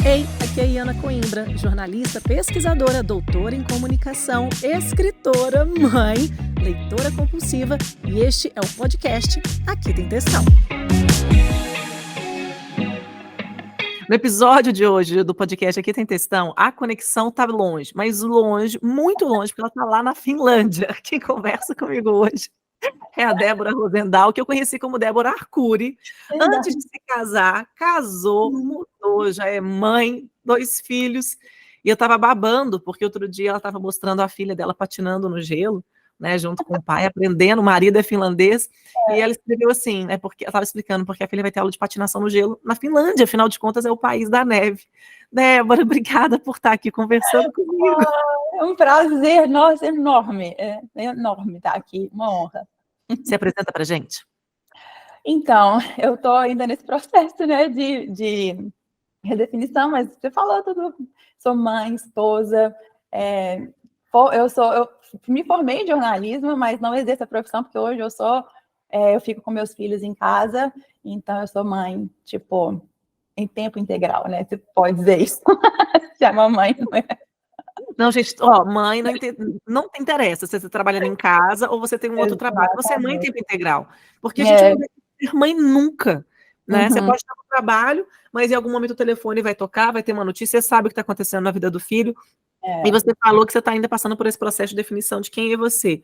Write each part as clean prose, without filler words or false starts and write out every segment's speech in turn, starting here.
Ei, aqui é a Iana Coimbra, jornalista, pesquisadora, doutora em comunicação, escritora, mãe, leitora compulsiva, e este é o podcast Aqui Tem Textão. No episódio de hoje do podcast Aqui Tem Textão, a conexão tá longe, mas longe, muito longe, porque ela tá lá na Finlândia. Quem conversa comigo hoje é a Débora Rosendahl, que eu conheci como Débora Arcuri. Antes de se casar, casou, mudou, já é mãe, 2 filhos. E eu estava babando, porque outro dia ela estava mostrando a filha dela patinando no gelo, né, junto com o pai, aprendendo, o marido é finlandês. E ela escreveu assim, né, porque ela estava explicando porque a filha vai ter aula de patinação no gelo na Finlândia, afinal de contas é o país da neve. Débora, obrigada por estar aqui conversando comigo. É um prazer, nossa, enorme. É enorme estar aqui, uma honra. Se apresenta pra gente. Então, eu estou ainda nesse processo, né, de redefinição, mas você falou tudo. Sou mãe, esposa, eu me formei em jornalismo, mas não exerço a profissão, porque hoje eu fico com meus filhos em casa, então eu sou mãe, tipo, em tempo integral, né? Você pode dizer isso. Se a mamãe não é. Não, gente, ó, mãe não te interessa se você está trabalhando em casa ou você tem um outro trabalho. Você é mãe em tempo integral. Porque a gente não vai ser mãe nunca, né? Você pode estar no trabalho, mas em algum momento o telefone vai tocar, vai ter uma notícia, você sabe o que está acontecendo na vida do filho. E você falou que você está ainda passando por esse processo de definição de quem é você.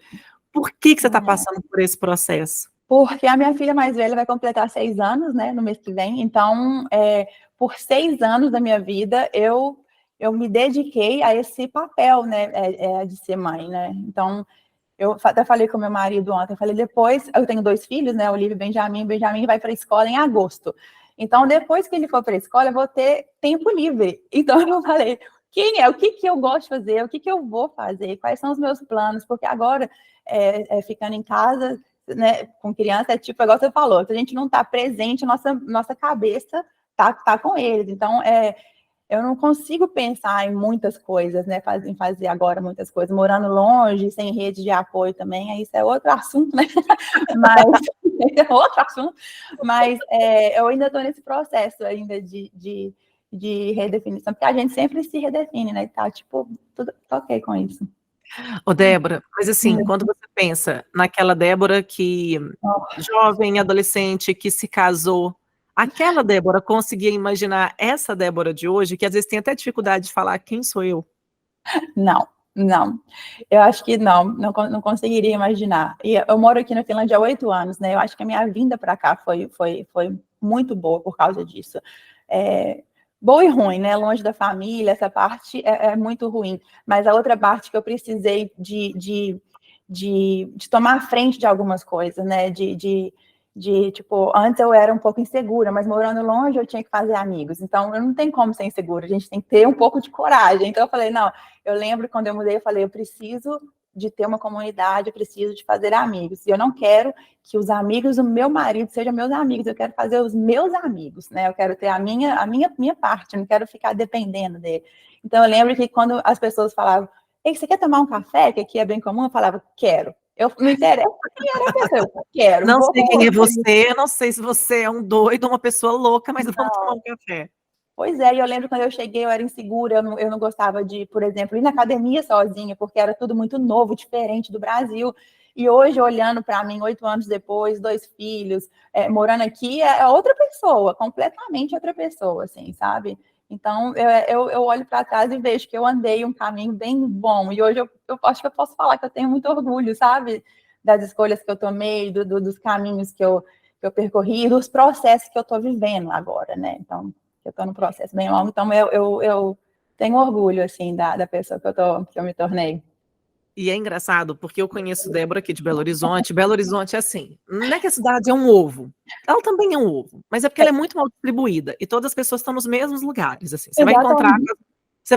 Por que você está passando por esse processo? Porque a minha filha mais velha vai completar 6 anos, né, no mês que vem. Então, por 6 anos da minha vida, eu me dediquei a esse papel, né, de ser mãe, né? Então, eu até falei com meu marido ontem, falei, depois, eu tenho 2 filhos, né, Olívio e Benjamin vai para a escola em agosto. Então, depois que ele for para a escola, eu vou ter tempo livre. Então, eu falei, o que eu gosto de fazer, o que eu vou fazer, quais são os meus planos, porque agora, ficando em casa, né, com criança, tipo, igual você falou, se a gente não está presente, nossa cabeça tá com eles. Então, eu não consigo pensar em muitas coisas, né? Em fazer agora muitas coisas, morando longe, sem rede de apoio também, aí isso é outro assunto, né? Mas é outro assunto. Mas eu ainda estou nesse processo ainda de redefinição, porque a gente sempre se redefine, né? Tá, tipo, tudo ok com isso. Ô, Débora, mas assim, quando você pensa naquela Débora que, jovem, adolescente, que se casou, aquela Débora conseguia imaginar essa Débora de hoje, que às vezes tem até dificuldade de falar quem sou eu? Não. Eu acho que não conseguiria imaginar. E eu moro aqui na Finlândia há 8 anos, né? Eu acho que a minha vinda para cá foi muito boa por causa disso. Boa e ruim, né? Longe da família, essa parte é muito ruim. Mas a outra parte que eu precisei de tomar a frente de algumas coisas, né? Tipo, antes eu era um pouco insegura, mas morando longe eu tinha que fazer amigos. Então, eu não tenho como ser insegura, a gente tem que ter um pouco de coragem. Então, eu falei, não, eu lembro quando eu mudei, eu falei, eu preciso de ter uma comunidade, eu preciso de fazer amigos. E eu não quero que os amigos do meu marido sejam meus amigos, eu quero fazer os meus amigos, né? Eu quero ter a minha parte, eu não quero ficar dependendo dele. Então, eu lembro que quando as pessoas falavam, ei, você quer tomar um café, que aqui é bem comum? Eu falava, quero. Eu não interessa quem era a pessoa, eu quero. Não sei quem é você, não sei se você é um doido ou uma pessoa louca, mas vamos tomar um café. Pois é, e eu lembro quando eu cheguei, eu era insegura, eu não gostava de, por exemplo, ir na academia sozinha, porque era tudo muito novo, diferente do Brasil. E hoje, olhando para mim, 8 anos depois, 2 filhos, morando aqui, é outra pessoa, completamente outra pessoa, assim, sabe? Então, eu olho para trás e vejo que eu andei um caminho bem bom. E hoje eu acho que eu posso falar que eu tenho muito orgulho, sabe? Das escolhas que eu tomei, dos caminhos que eu percorri, dos processos que eu estou vivendo agora, né? Então, eu estou num processo bem longo, então eu tenho orgulho, assim, da pessoa que eu me tornei. E é engraçado, porque eu conheço Débora aqui de Belo Horizonte. Belo Horizonte é assim, não é que a cidade é um ovo, ela também é um ovo, mas é porque ela é muito mal distribuída, e todas as pessoas estão nos mesmos lugares, assim, você vai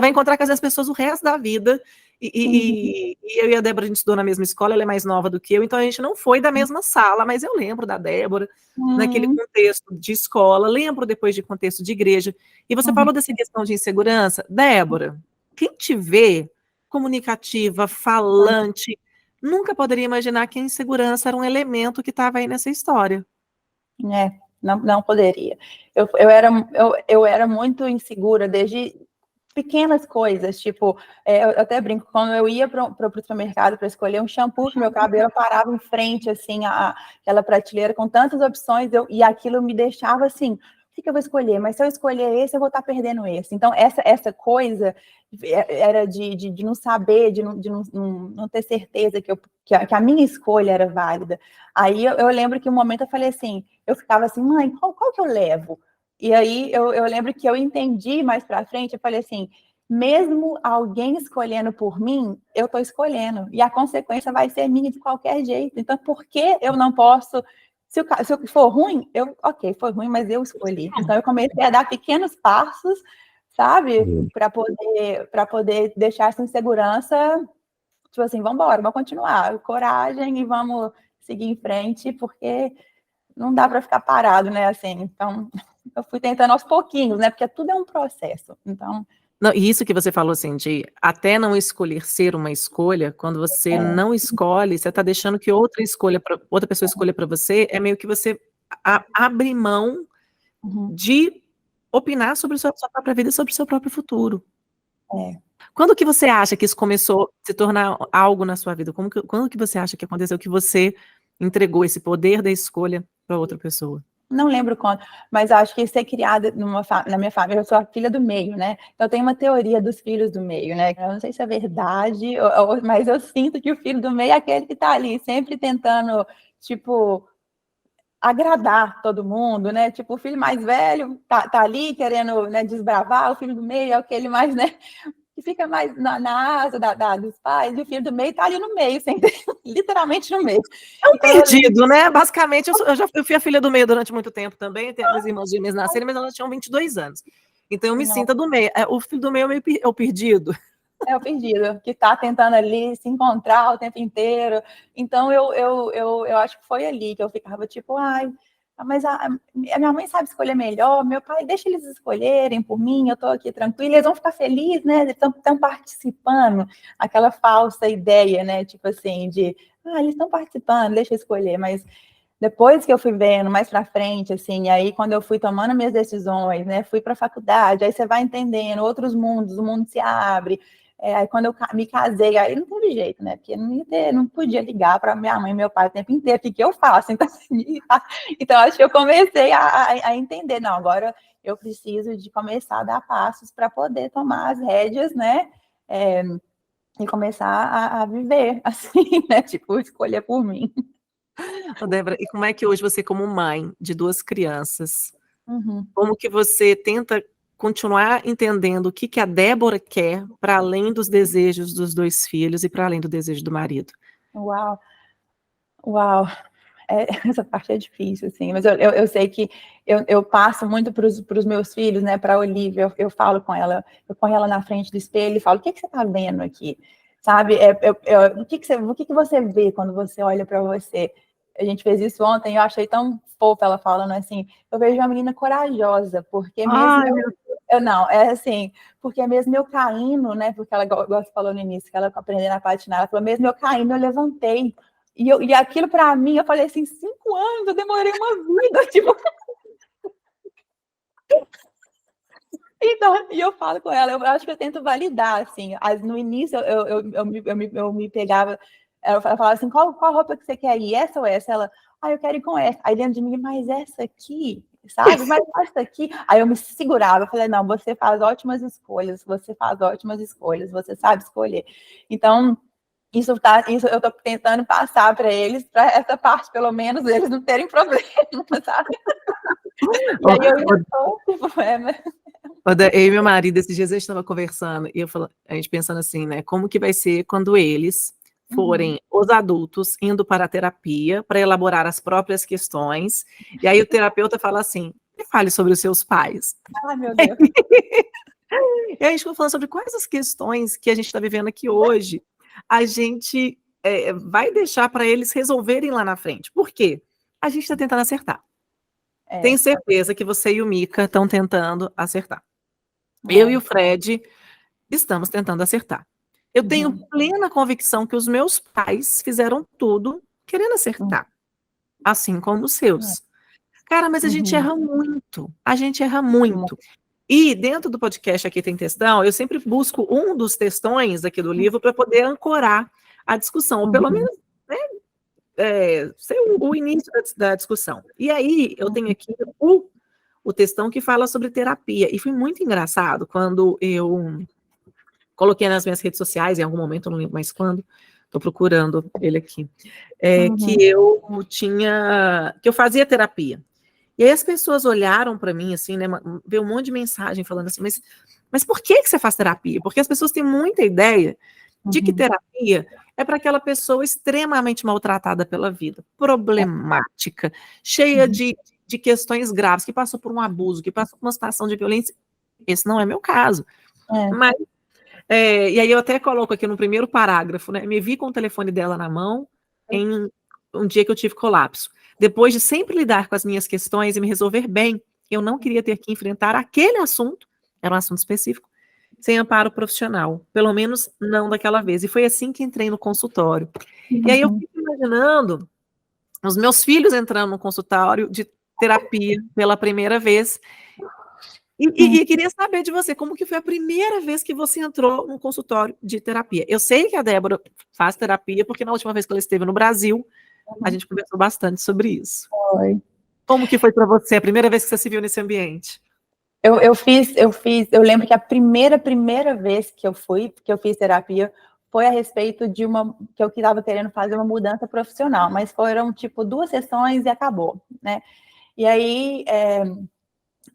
encontrar com as pessoas o resto da vida, e eu e a Débora, a gente estudou na mesma escola, ela é mais nova do que eu, então a gente não foi da mesma sala, mas eu lembro da Débora, naquele contexto de escola, lembro depois de contexto de igreja, e você falou dessa questão de insegurança. Débora, quem te vê comunicativa, falante, nunca poderia imaginar que a insegurança era um elemento que estava aí nessa história. não poderia. Eu era muito insegura desde pequenas coisas, tipo, eu até brinco, quando eu ia para o supermercado para escolher um shampoo pro meu cabelo, eu parava em frente, assim, aquela prateleira com tantas opções, e aquilo me deixava assim, o que eu vou escolher? Mas se eu escolher esse, eu vou estar perdendo esse. Então, essa coisa era de não saber, de não ter certeza que a minha escolha era válida. Aí eu lembro que um momento eu falei assim, eu ficava assim, mãe, qual que eu levo? E aí eu lembro que eu entendi mais para frente, eu falei assim, mesmo alguém escolhendo por mim, eu estou escolhendo, e a consequência vai ser minha de qualquer jeito. Então, por que eu não posso... Se for ruim, ok, foi ruim, mas eu escolhi. Então, eu comecei a dar pequenos passos, sabe? Para poder deixar essa insegurança, tipo assim, vamos embora, vamos continuar, coragem e vamos seguir em frente, porque não dá para ficar parado, né? Assim, então, eu fui tentando aos pouquinhos, né? Porque tudo é um processo. Então. Não, e isso que você falou, assim, de até não escolher ser uma escolha, quando você não escolhe, você está deixando que outra pessoa escolha para você, é meio que você abre mão de opinar sobre sua própria vida e sobre o seu próprio futuro. Quando que você acha que isso começou a se tornar algo na sua vida? Quando que você acha que aconteceu que você entregou esse poder da escolha para outra pessoa? Não lembro quando, mas acho que ser criada na minha família, eu sou a filha do meio, né? Eu tenho uma teoria dos filhos do meio, né? Eu não sei se é verdade, mas eu sinto que o filho do meio é aquele que está ali, sempre tentando, tipo, agradar todo mundo, né? Tipo, o filho mais velho tá ali querendo, né, desbravar, o filho do meio é aquele mais, né, que fica mais na asa dos pais, e o filho do meio tá ali no meio, literalmente no meio. É um perdido, né? Basicamente, eu fui a filha do meio durante muito tempo também, tem as irmãs gêmeas nascerem, mas elas tinham 22 anos. Então eu me sinto do meio. O filho do meio é o perdido. É o perdido, que tá tentando ali se encontrar o tempo inteiro. Então eu acho que foi ali que eu ficava tipo, ai, mas a minha mãe sabe escolher melhor, meu pai, deixa eles escolherem por mim, eu tô aqui tranquila, eles vão ficar felizes, né? Eles estão participando, aquela falsa ideia, né? Tipo assim, eles estão participando, deixa eu escolher, mas depois que eu fui vendo mais para frente, assim, aí quando eu fui tomando minhas decisões, né, fui para a faculdade, aí você vai entendendo outros mundos, o mundo se abre. Aí quando eu me casei, aí não teve jeito, né? Porque não podia ligar para minha mãe e meu pai o tempo inteiro, o que eu faço? Então acho que eu comecei a entender, não, agora eu preciso de começar a dar passos para poder tomar as rédeas, né? E começar a viver, assim, né? Tipo, escolher por mim. Débora, e como é que hoje você, como mãe de 2 crianças, Uhum. como que você tenta continuar entendendo o que a Débora quer para além dos desejos dos 2 filhos e para além do desejo do marido? Uau, essa parte é difícil, assim, mas eu sei que eu passo muito para os meus filhos, né, para a Olivia, eu falo com ela, eu ponho ela na frente do espelho e falo, o que você está vendo aqui? Sabe, o que você vê quando você olha para você? A gente fez isso ontem, eu achei tão fofa ela falando assim, eu vejo uma menina corajosa, porque mesmo não, é assim, porque mesmo eu caindo, né, porque ela, igual você falou no início, que ela aprendendo a patinar, ela falou, mesmo eu caindo, eu levantei, e aquilo para mim, eu falei assim, 5 anos, eu demorei uma vida, tipo... Então, e eu falo com ela, eu acho que eu tento validar, assim, no início eu me pegava, ela falava assim, qual roupa que você quer ir, essa ou essa? Ela, eu quero ir com essa. Aí dentro de mim, mas essa aqui, sabe? Mas essa aqui. Aí eu me segurava, eu falei, não, você faz ótimas escolhas, você sabe escolher. Então, isso eu tô tentando passar para eles, para essa parte, pelo menos, eles não terem problema, sabe? E aí eu tô, tipo, Eu e meu marido, esses dias a gente estava conversando, e a gente pensando assim, né, como que vai ser quando eles forem os adultos indo para a terapia para elaborar as próprias questões, e aí o terapeuta fala assim, me fale sobre os seus pais. Ai, meu Deus. E a gente ficou falando sobre quais as questões que a gente está vivendo aqui hoje, a gente vai deixar para eles resolverem lá na frente. Por quê? A gente está tentando acertar. Tenho certeza que você e o Mika estão tentando acertar. Eu e o Fred estamos tentando acertar. Eu tenho plena convicção que os meus pais fizeram tudo querendo acertar, assim como os seus. Cara, mas a gente erra muito. A gente erra muito. E dentro do podcast Aqui Tem Textão, eu sempre busco um dos textões aqui do livro para poder ancorar a discussão, ou pelo menos, né, ser o início da discussão. E aí, eu tenho aqui o textão que fala sobre terapia. E foi muito engraçado quando eu coloquei nas minhas redes sociais, em algum momento, eu não lembro mais quando, estou procurando ele aqui, que eu fazia terapia. E aí as pessoas olharam para mim, assim, né, veio um monte de mensagem falando assim, mas por que você faz terapia? Porque as pessoas têm muita ideia de que terapia é para aquela pessoa extremamente maltratada pela vida, problemática, cheia de questões graves, que passou por um abuso, que passou por uma situação de violência. Esse não é meu caso. Mas, e aí eu até coloco aqui no primeiro parágrafo, né, me vi com o telefone dela na mão em um dia que eu tive colapso. Depois de sempre lidar com as minhas questões e me resolver bem, eu não queria ter que enfrentar aquele assunto, era um assunto específico, sem amparo profissional, pelo menos não daquela vez. E foi assim que entrei no consultório. E aí eu fico imaginando os meus filhos entrando no consultório de terapia pela primeira vez. E queria saber de você, como que foi a primeira vez que você entrou no consultório de terapia? Eu sei que a Débora faz terapia, porque na última vez que ela esteve no Brasil, a gente conversou bastante sobre isso. Como que foi para você a primeira vez que você se viu nesse ambiente? Eu lembro que a primeira vez que eu fiz terapia foi a respeito de que eu estava querendo fazer uma mudança profissional, mas foram tipo 2 sessões e acabou, né? E aí,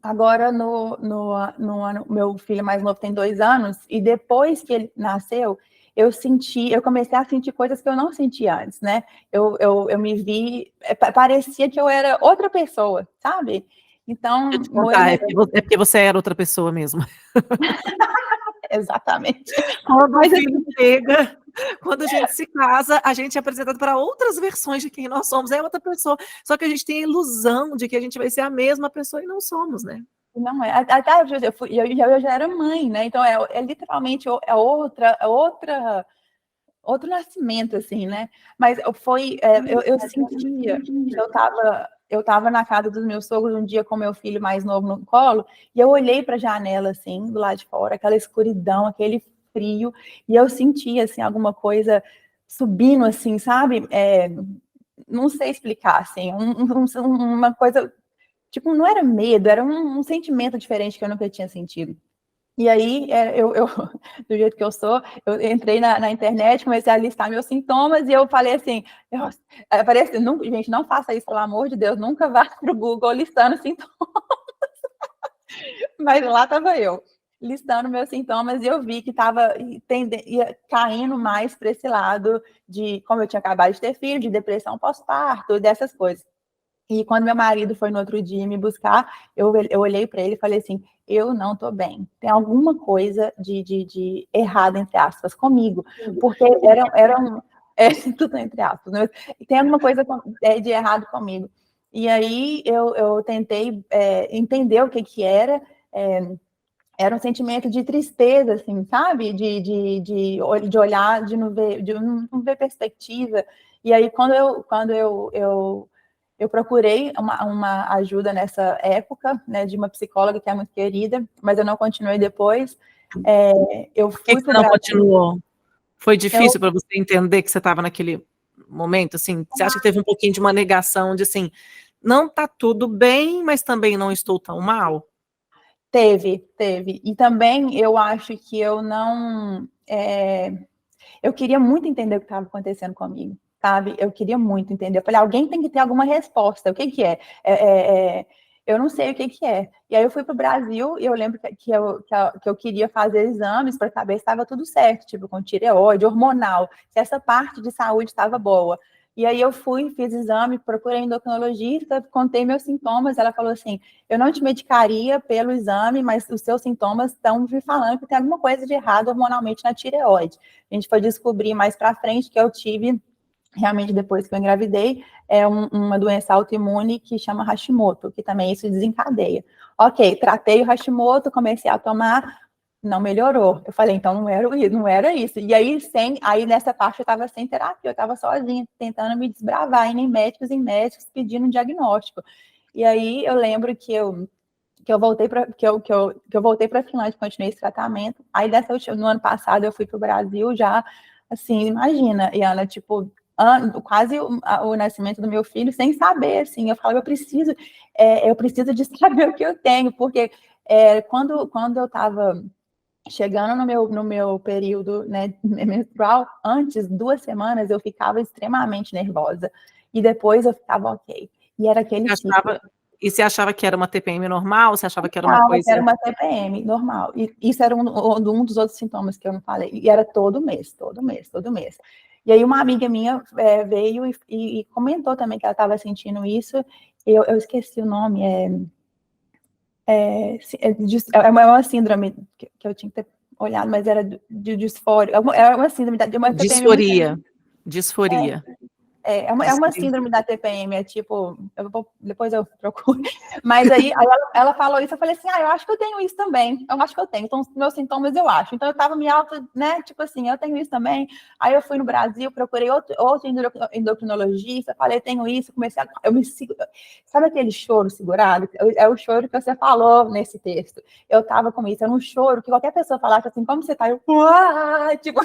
agora no ano, meu filho mais novo tem 2 anos, e depois que ele nasceu, eu comecei a sentir coisas que eu não sentia antes, né? Eu me vi, parecia que eu era outra pessoa, sabe? Então, é porque você era outra pessoa mesmo. Exatamente. Quando o filho chega, quando a gente se casa, a gente é apresentado para outras versões de quem nós somos, é outra pessoa. Só que a gente tem a ilusão de que a gente vai ser a mesma pessoa e não somos, né? Não é. Até eu já era mãe, né? Então literalmente outro nascimento, assim, né? Mas eu sentia que eu estava na casa dos meus sogros um dia com meu filho mais novo no colo, e eu olhei para a janela, assim, do lado de fora, aquela escuridão, aquele frio, e eu sentia, assim, alguma coisa subindo, assim, sabe? Não sei explicar, assim, uma coisa, tipo, não era medo, era um sentimento diferente que eu nunca tinha sentido. E aí, do jeito que eu sou, eu entrei na internet, comecei a listar meus sintomas, e eu falei assim, gente, não faça isso, pelo amor de Deus, nunca vá para o Google listando sintomas. Mas lá estava eu, listando meus sintomas, e eu vi que estava caindo mais para esse lado de, como eu tinha acabado de ter filho, de depressão pós-parto, dessas coisas. E quando meu marido foi no outro dia me buscar, eu olhei para ele e falei assim, eu não estou bem. Tem alguma coisa de errado, entre aspas, comigo. Porque tudo entre aspas, né? Tem alguma coisa de errado comigo. E aí eu tentei entender o que era. Era um sentimento de tristeza, assim, sabe? De olhar, de não ver perspectiva. E aí, quando eu procurei uma ajuda nessa época, né, de uma psicóloga que é muito querida, mas eu não continuei depois. Eu fui para o Brasil. Continuou? Foi difícil para você entender que você estava naquele momento, assim? Você acha que teve um pouquinho de uma negação de, assim, não está tudo bem, mas também não estou tão mal? Teve. E também eu acho que eu não... eu queria muito entender o que estava acontecendo comigo, sabe? Eu queria muito entender. Eu falei, alguém tem que ter alguma resposta. O que é? Eu não sei o que é. E aí eu fui para o Brasil e eu lembro que eu queria fazer exames para saber se estava tudo certo, tipo com tireoide, hormonal, se essa parte de saúde estava boa. E aí eu fiz exame, procurei endocrinologista, contei meus sintomas, ela falou assim, eu não te medicaria pelo exame, mas os seus sintomas estão me falando que tem alguma coisa de errado hormonalmente na tireoide. A gente foi descobrir mais para frente que eu tive, realmente depois que eu engravidei, uma doença autoimune que chama Hashimoto, que também isso desencadeia. Ok, tratei o Hashimoto, comecei a tomar, não melhorou. Eu falei, então não era isso. E aí nessa parte eu estava sem terapia, eu estava sozinha, tentando me desbravar, indo em médicos pedindo um diagnóstico. E aí eu lembro que eu voltei para que eu voltei para a Finlândia, continuei esse tratamento. Aí no ano passado eu fui para o Brasil já, assim, imagina, Iana, tipo, quase o nascimento do meu filho, sem saber, assim, eu falava, eu preciso de saber o que eu tenho, porque quando eu estava chegando no meu período, né, menstrual, antes, 2 semanas, eu ficava extremamente nervosa, e depois eu ficava ok, e era aquele ciclo. E você achava que era uma TPM normal? Você achava que era uma coisa... Era uma TPM normal. E isso era um dos outros sintomas que eu não falei. E era todo mês, todo mês, todo mês. E aí uma amiga minha veio e comentou também que ela estava sentindo isso. Eu esqueci o nome. É uma síndrome que eu tinha que ter olhado, mas era de disfória. É uma síndrome de uma TPM muito... Disforia. É uma síndrome da TPM, é tipo, depois eu procuro. Mas aí ela falou isso, eu falei assim, eu acho que eu tenho isso também. Eu acho que eu tenho. Então, os meus sintomas eu acho. Então, eu tava me né? Tipo assim, eu tenho isso também. Aí eu fui no Brasil, procurei outro endocrinologista, falei, tenho isso, comecei sabe aquele choro segurado? É o choro que você falou nesse texto. Eu tava com isso, era um choro que qualquer pessoa falasse assim, como você tá? Eu, tipo...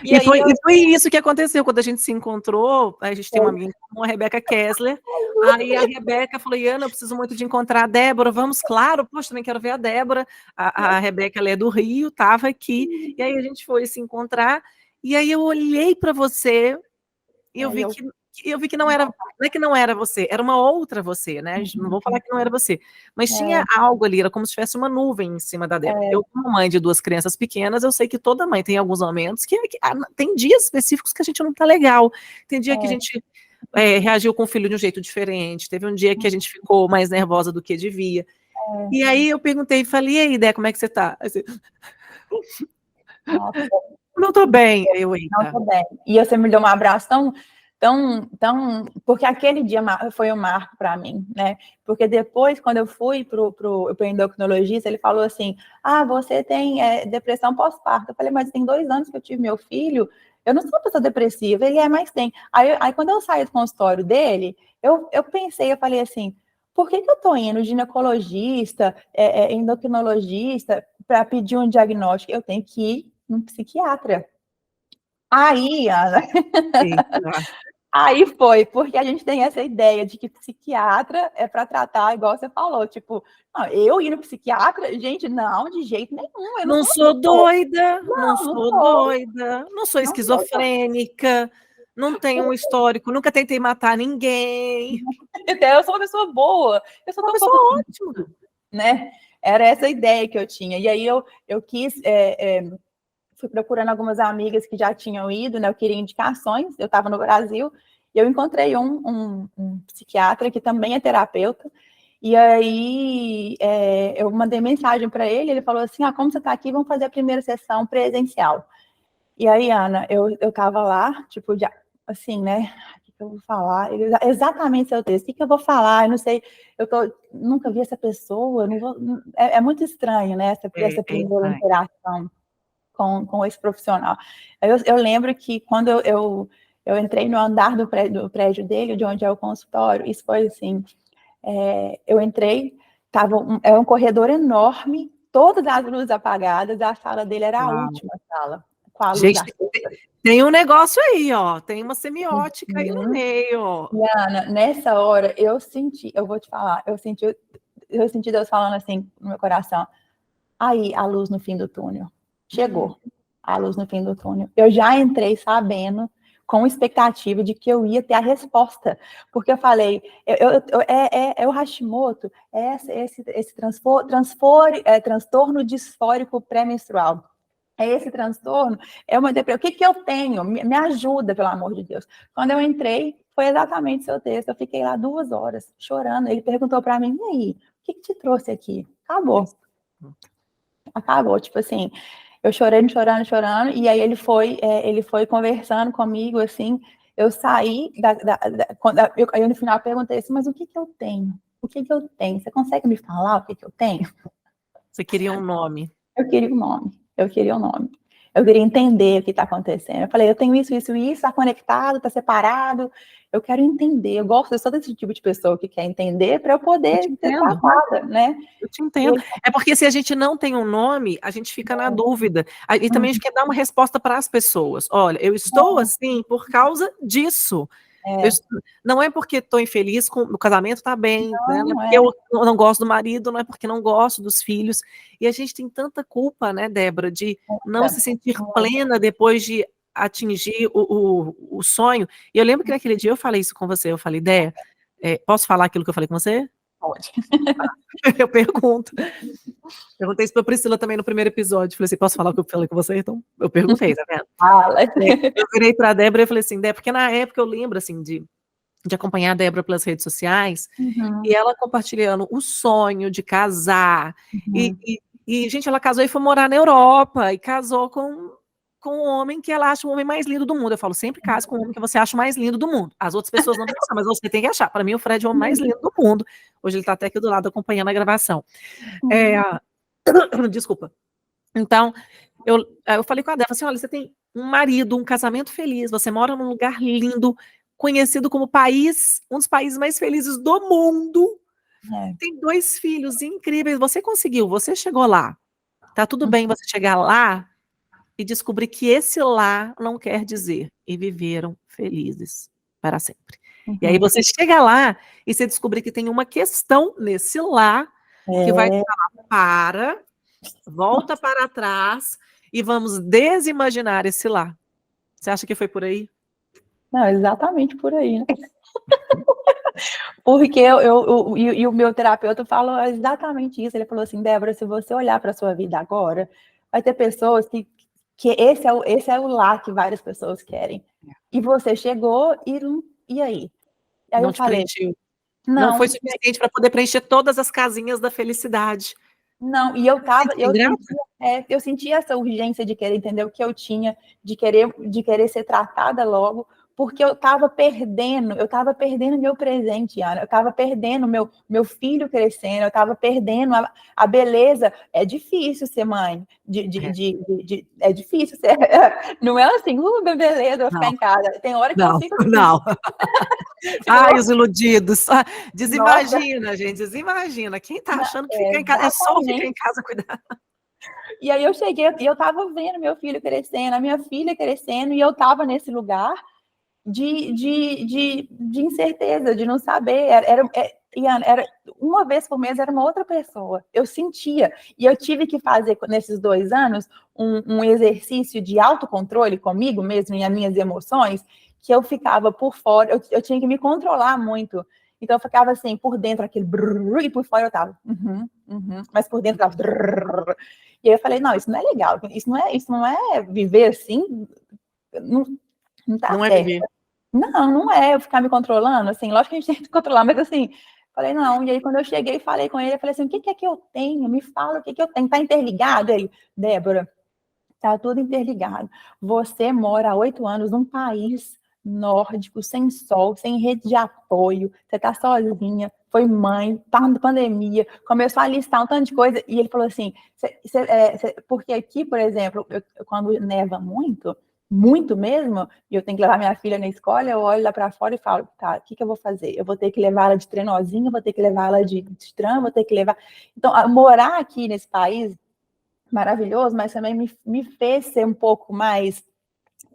E foi isso que aconteceu quando a gente se encontrou. A gente tem uma amiga como a Rebeca Kessler. Aí a Rebeca falou, Iana, eu preciso muito de encontrar a Débora. Vamos, claro, poxa, também quero ver a Débora. A Rebeca, ela é do Rio, estava aqui. E aí a gente foi se encontrar. E aí eu olhei para você e eu vi que não era, não é que não era você, era uma outra você, né? Não vou falar que não era você, mas tinha algo ali, era como se tivesse uma nuvem em cima da Débora. Eu, como mãe de 2 crianças pequenas, eu sei que toda mãe tem alguns momentos que tem dias específicos que a gente não tá legal, tem dia que a gente reagiu com o filho de um jeito diferente, teve um dia que a gente ficou mais nervosa do que devia. E aí eu perguntei, falei, e aí, Dé, como é que você tá? Assim, Nossa, não tô bem. Não tô bem. E você me deu um abraço tão... Porque aquele dia foi um marco para mim, né? Porque depois, quando eu fui pro endocrinologista, ele falou assim, você tem depressão pós-parto. Eu falei, mas tem 2 anos que eu tive meu filho, eu não sou uma pessoa depressiva. Ele mas tem. Aí quando eu saí do consultório dele, eu pensei, eu falei assim, por que eu tô indo ginecologista, endocrinologista, para pedir um diagnóstico? Eu tenho que ir num psiquiatra. Aí, Ana, aí foi, porque a gente tem essa ideia de que psiquiatra é para tratar, igual você falou, tipo, eu ir no psiquiatra, gente, não, de jeito nenhum, eu não sou doida, não sou doida, não sou esquizofrênica, não tenho um histórico, nunca tentei matar ninguém. Eu sou uma pessoa boa, eu sou uma tão pessoa ótima, né? Era essa ideia que eu tinha. E aí eu quis fui procurando algumas amigas que já tinham ido, né? Eu queria indicações, eu estava no Brasil, e eu encontrei um psiquiatra que também é terapeuta, e aí eu mandei mensagem para ele falou assim, como você está aqui, vamos fazer a primeira sessão presencial. E aí, Ana, eu estava lá, tipo, assim, né? O que eu vou falar? Exatamente seu texto, o que eu vou falar? Eu não sei, nunca vi essa pessoa, é muito estranho, né? Essa primeira interação com esse profissional. Eu lembro que quando eu entrei no andar do prédio dele, de onde é o consultório, isso foi assim, eu entrei, era um corredor enorme, todas as luzes apagadas, a sala dele era a última sala, com a luz gente, acesa. tem um negócio aí, ó, tem uma semiótica aí no meio, ó. E, Ana, nessa hora, eu vou te falar, eu senti Deus falando assim no meu coração, aí, a luz no fim do túnel. Chegou a luz no fim do túnel. Eu já entrei sabendo, com expectativa de que eu ia ter a resposta. Porque eu falei, é o Hashimoto, esse transtorno disfórico pré-menstrual. Esse transtorno é uma depressão. O que eu tenho? Me ajuda, pelo amor de Deus. Quando eu entrei, foi exatamente seu texto. Eu fiquei lá 2 horas chorando. Ele perguntou para mim, e aí, o que te trouxe aqui? Acabou, tipo assim, eu chorando, e aí ele foi conversando comigo, assim, eu saí, aí no final eu perguntei assim, mas o que eu tenho? O que eu tenho? Você consegue me falar o que eu tenho? Você queria um nome. Eu queria um nome. Eu queria entender o que está acontecendo. Eu falei, eu tenho isso, está conectado, está separado. Eu quero entender. Eu gosto só desse tipo de pessoa que quer entender para eu poder ser tratada, né? Eu te entendo. É porque se a gente não tem um nome, a gente fica na dúvida. E também a gente quer dar uma resposta para as pessoas. Olha, eu estou assim por causa disso. Não é porque estou infeliz com o casamento, está bem, né? Não é porque eu não gosto do marido, não é porque não gosto dos filhos. E a gente tem tanta culpa, né, Débora, de não se sentir plena depois de atingir o sonho. E eu lembro que naquele dia eu falei isso com você, eu falei, Dé, posso falar aquilo que eu falei com você? Pode. Eu pergunto. Perguntei isso para a Priscila também no primeiro episódio. Falei assim, posso falar o que eu falei com você? Então, eu perguntei, tá vendo? Eu virei para a Débora e falei assim, Débora, porque na época eu lembro, assim, de acompanhar a Débora pelas redes sociais, e ela compartilhando o sonho de casar, e, gente, ela casou e foi morar na Europa, e casou com um homem que ela acha o homem mais lindo do mundo. Eu falo, sempre case com o homem que você acha o mais lindo do mundo. As outras pessoas não pensam, mas você tem que achar. Para mim, o Fred é o homem mais lindo do mundo. Hoje ele está até aqui do lado acompanhando a gravação. Desculpa. Então, eu falei com a Débora, assim, olha, você tem um marido, um casamento feliz, você mora num lugar lindo, conhecido como um dos países mais felizes do mundo, tem 2 filhos incríveis, você conseguiu, você chegou lá, tá tudo bem você chegar lá e descobrir que esse lá não quer dizer, e viveram felizes para sempre. E aí você chega lá e você descobrir que tem uma questão nesse lá que vai te falar, volta para trás e vamos desimaginar esse lá. Você acha que foi por aí? Não, exatamente por aí, né? Porque e o meu terapeuta falou exatamente isso. Ele falou assim, Débora, se você olhar para a sua vida agora, vai ter pessoas que esse é o lá que várias pessoas querem. E você chegou e aí? Aí não eu te falei, preencheu. Não foi suficiente para poder preencher todas as casinhas da felicidade. Não, e eu sentia essa urgência de querer entender o que eu tinha, de querer ser tratada logo, porque eu estava perdendo meu presente, Ana, eu estava perdendo meu filho crescendo, eu estava perdendo a beleza. É difícil ser mãe, é difícil ser, não é assim, beleza, vou ficar em casa. Tem hora que eu fico assim. Não. Ai, os iludidos. Desimagina, gente, desimagina. Quem tá achando que ficar em casa é só ficar em casa cuidar. E aí eu cheguei e eu tava vendo meu filho crescendo, a minha filha crescendo, e eu tava nesse lugar de incerteza, de não saber. Era uma vez por mês, era uma outra pessoa. Eu sentia. E eu tive que fazer, nesses 2 anos, um exercício de autocontrole comigo mesmo, e as minhas emoções, que eu ficava por fora, eu tinha que me controlar muito. Então eu ficava assim, por dentro aquele brrr, e por fora eu tava, mas por dentro tava brrr. E aí eu falei, não, isso não é legal, isso não é viver assim, não tá Não é certo. viver. Não é eu ficar me controlando, assim, lógico que a gente tem que controlar, mas assim, falei, não, e aí quando eu cheguei e falei com ele, eu falei assim, o que é que eu tenho? Me fala o que eu tenho, tá interligado? Aí, Débora, tá tudo interligado. Você mora há 8 anos num país nórdico, sem sol, sem rede de apoio, você tá sozinha, foi mãe, tá na pandemia, começou a listar um tanto de coisa, e ele falou assim, porque aqui, por exemplo, quando neva muito mesmo, e eu tenho que levar minha filha na escola, eu olho lá para fora e falo, tá, o que eu vou fazer? Eu vou ter que levar ela de trenozinho, vou ter que levar ela de tram, vou ter que levar... Então, morar aqui nesse país maravilhoso, mas também me fez ser um pouco mais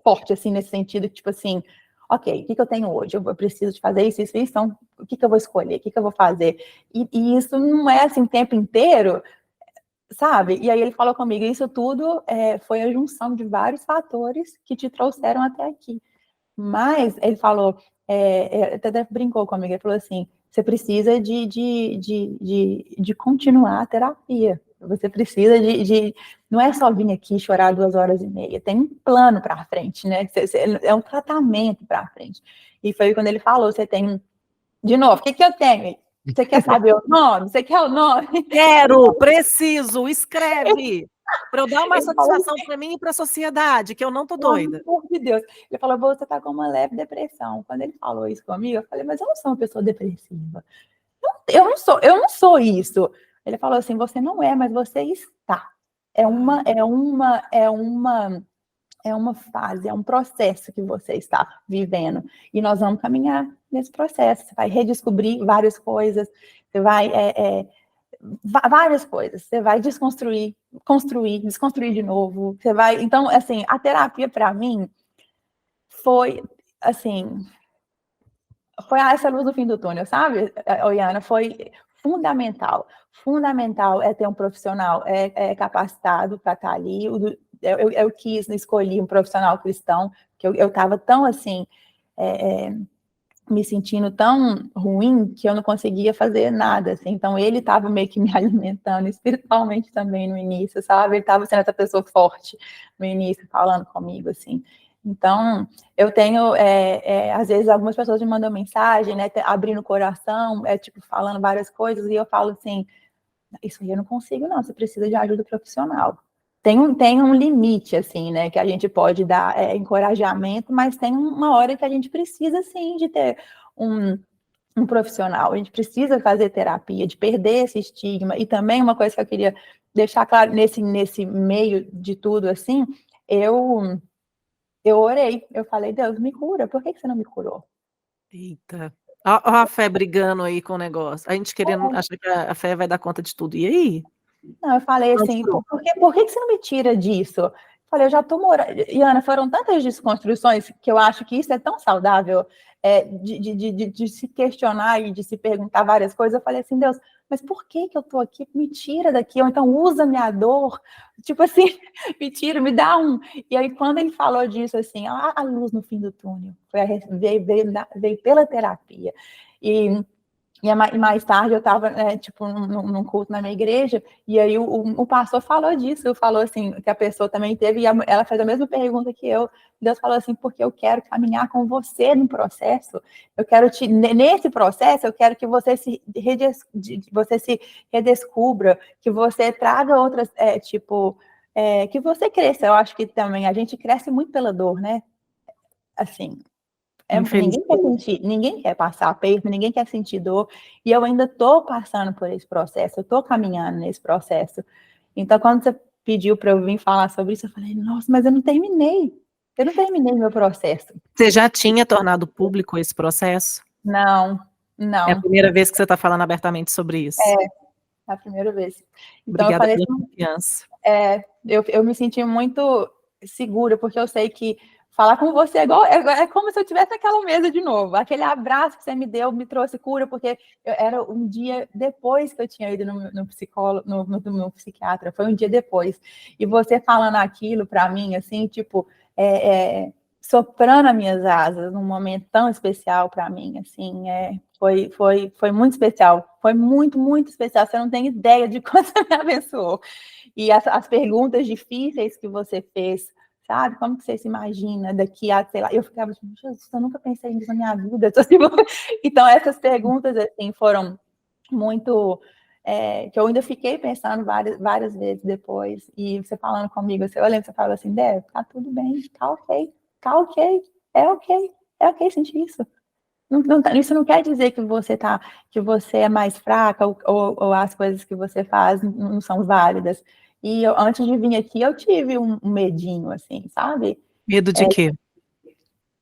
forte, assim, nesse sentido, tipo assim, ok, o que eu tenho hoje? Eu preciso de fazer isso, então o que eu vou escolher? O que eu vou fazer? E isso não é assim o tempo inteiro, sabe? E aí ele falou comigo, isso tudo foi a junção de vários fatores que te trouxeram até aqui. Mas ele falou, até brincou comigo, ele falou assim, você precisa de continuar a terapia. Você precisa não é só vir aqui chorar 2h30, tem um plano para frente, né? É um tratamento para frente. E foi quando ele falou, você tem, de novo, o que eu tenho? Você quer saber o nome? Você quer o nome? Quero, preciso, escreve. Para eu dar uma satisfação para mim e para a sociedade, que eu não tô doida. Pelo amor de Deus. Ele falou, você tá com uma leve depressão. Quando ele falou isso comigo, eu falei, mas eu não sou uma pessoa depressiva. Eu não sou isso. Ele falou assim, você não é, mas você está. é uma fase, é um processo que você está vivendo. E nós vamos caminhar nesse processo. Você vai redescobrir várias coisas, você vai... várias coisas. Você vai desconstruir, construir, desconstruir de novo. Você vai... Então, assim, a terapia, para mim, foi, assim... Foi essa luz no fim do túnel, sabe, Oriana? Foi fundamental. Fundamental é ter um profissional capacitado para estar ali. Eu quis, escolhi um profissional cristão, que eu estava tão, assim, me sentindo tão ruim que eu não conseguia fazer nada, assim. Então, ele estava meio que me alimentando espiritualmente também no início, sabe? Ele estava sendo essa pessoa forte no início, falando comigo, assim. Então, eu tenho, às vezes, algumas pessoas me mandam mensagem, né, abrindo o coração, tipo, falando várias coisas, e eu falo assim, isso aí eu não consigo, não, você precisa de ajuda profissional. Tem um limite, assim, né, que a gente pode dar encorajamento, mas tem uma hora que a gente precisa, sim, de ter um profissional, a gente precisa fazer terapia, de perder esse estigma, e também uma coisa que eu queria deixar claro, nesse meio de tudo, assim, eu orei, eu falei, Deus, me cura, por que você não me curou? Eita, ó a fé brigando aí com o negócio, a gente querendo, achar que a fé vai dar conta de tudo, e aí? Não, eu falei Não te assim, curou. por que você não me tira disso? Eu falei, eu já tô morando... E, Ana, foram tantas desconstruções que eu acho que isso é tão saudável, de se questionar e de se perguntar várias coisas. Eu falei assim, Deus, mas por que eu tô aqui? Me tira daqui, ou então usa minha dor, tipo assim, me tira, me dá um... E aí, quando ele falou disso, assim, a luz no fim do túnel, veio pela terapia. E mais tarde eu estava, tipo, num culto na minha igreja, e aí o pastor falou disso, falou assim, que a pessoa também teve, e ela fez a mesma pergunta que eu. Deus falou assim, porque eu quero caminhar com você no processo, nesse processo, eu quero que você se redescubra, que você traga outras, que você cresça. Eu acho que também a gente cresce muito pela dor, né? Assim, ninguém quer passar aperto, ninguém quer sentir dor, e eu ainda estou passando por esse processo, eu estou caminhando nesse processo. Então, quando você pediu para eu vir falar sobre isso, eu falei, nossa, mas eu não terminei meu processo. Você já tinha tornado público esse processo? Não, É a não, primeira vez que você está falando abertamente sobre isso. é a primeira vez. Então, eu Obrigada falei pela assim, confiança. eu me senti muito segura, porque eu sei que falar com você é como se eu estivesse naquela mesa de novo. Aquele abraço que você me deu me trouxe cura, porque era um dia depois que eu tinha ido no psicólogo, no psiquiatra, foi um dia depois. E você falando aquilo para mim, assim, tipo, soprando as minhas asas num momento tão especial para mim, assim, foi muito especial. Foi muito, muito especial. Você não tem ideia de quanto você me abençoou. E as perguntas difíceis que você fez, sabe? Como que você se imagina daqui a, sei lá, eu ficava tipo, Jesus, eu nunca pensei nisso na minha vida. Então, essas perguntas, assim, foram muito... que eu ainda fiquei pensando várias vezes depois, e você falando comigo, eu lembro que você falou assim, Débora, tá tudo bem, tá ok, é ok, é ok sentir isso. Isso não quer dizer que você é mais fraca ou as coisas que você faz não são válidas. E antes de vir aqui, eu tive um medinho, assim, sabe? Medo de quê?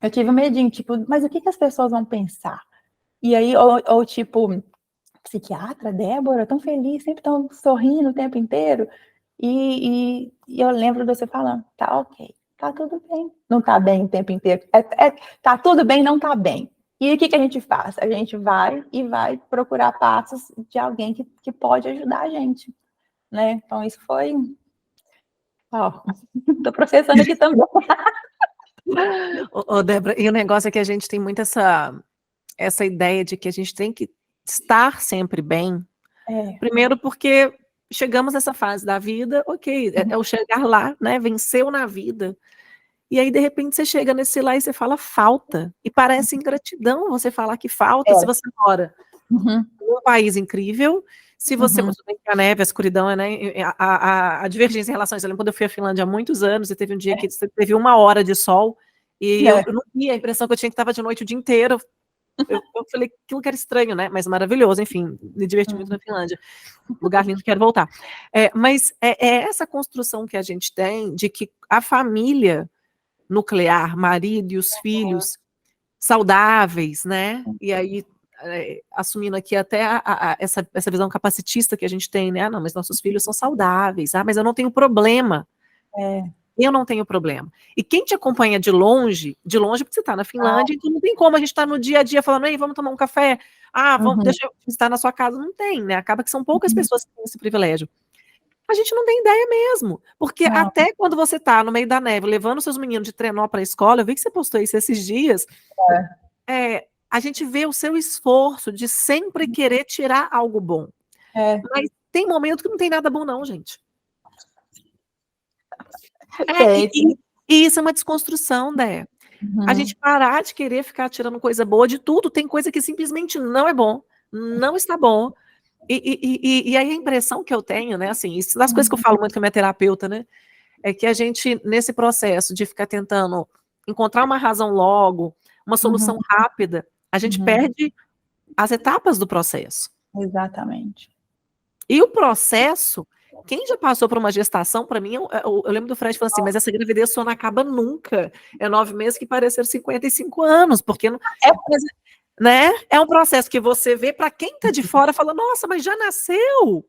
Eu tive um medinho, tipo, mas o que as pessoas vão pensar? E aí, ou tipo, psiquiatra, Débora, tão feliz, sempre tão sorrindo o tempo inteiro. E eu lembro de você falando, tá ok, tá tudo bem. Não tá bem o tempo inteiro. Tá tudo bem, não tá bem. E o que a gente faz? A gente vai procurar passos de alguém que pode ajudar a gente, né? Então, isso foi... Ó, tô processando aqui também. Ô, Débora, e o negócio é que a gente tem muito essa ideia de que a gente tem que estar sempre bem. Primeiro porque chegamos nessa fase da vida, ok, é o chegar lá, né, venceu na vida. E aí, de repente, você chega nesse lá e você fala falta. E parece ingratidão você falar que falta se você mora num país incrível, se você a neve, a escuridão, né, a divergência em relações. Eu lembro quando eu fui à Finlândia há muitos anos, e teve um dia que teve 1 hora de sol, e eu não vi, a impressão que eu tinha que estava de noite o dia inteiro. Eu falei aquilo que era estranho, né, mas maravilhoso, enfim, me diverti muito na Finlândia. Lugar lindo, quero voltar. Mas é essa construção que a gente tem de que a família nuclear, marido e os filhos saudáveis, né? E aí, assumindo aqui até essa visão capacitista que a gente tem, né? Não, mas nossos filhos são saudáveis. Ah, mas eu não tenho problema. Eu não tenho problema. E quem te acompanha de longe porque você está na Finlândia, então não tem como a gente estar no dia a dia falando, ei, vamos tomar um café? Ah, deixa eu visitar na sua casa. Não tem, né? Acaba que são poucas pessoas que têm esse privilégio. A gente não tem ideia mesmo. Porque até quando você está no meio da neve, levando seus meninos de trenó para a escola, eu vi que você postou isso esses dias, a gente vê o seu esforço de sempre querer tirar algo bom. Mas tem momento que não tem nada bom não, gente. E isso é uma desconstrução, Dé. A gente parar de querer ficar tirando coisa boa de tudo, tem coisa que simplesmente não é bom, não está bom. E aí a impressão que eu tenho, né, assim, isso das coisas que eu falo muito com a minha terapeuta, né, é que a gente, nesse processo de ficar tentando encontrar uma razão logo, uma solução rápida, a gente perde as etapas do processo. Exatamente. E o processo, quem já passou por uma gestação, para mim, eu lembro do Fred falando assim, mas essa gravidez só não acaba nunca. É 9 meses que pareceram 55 anos, porque não, né? É um processo que você vê, para quem está de fora, fala, nossa, mas já nasceu.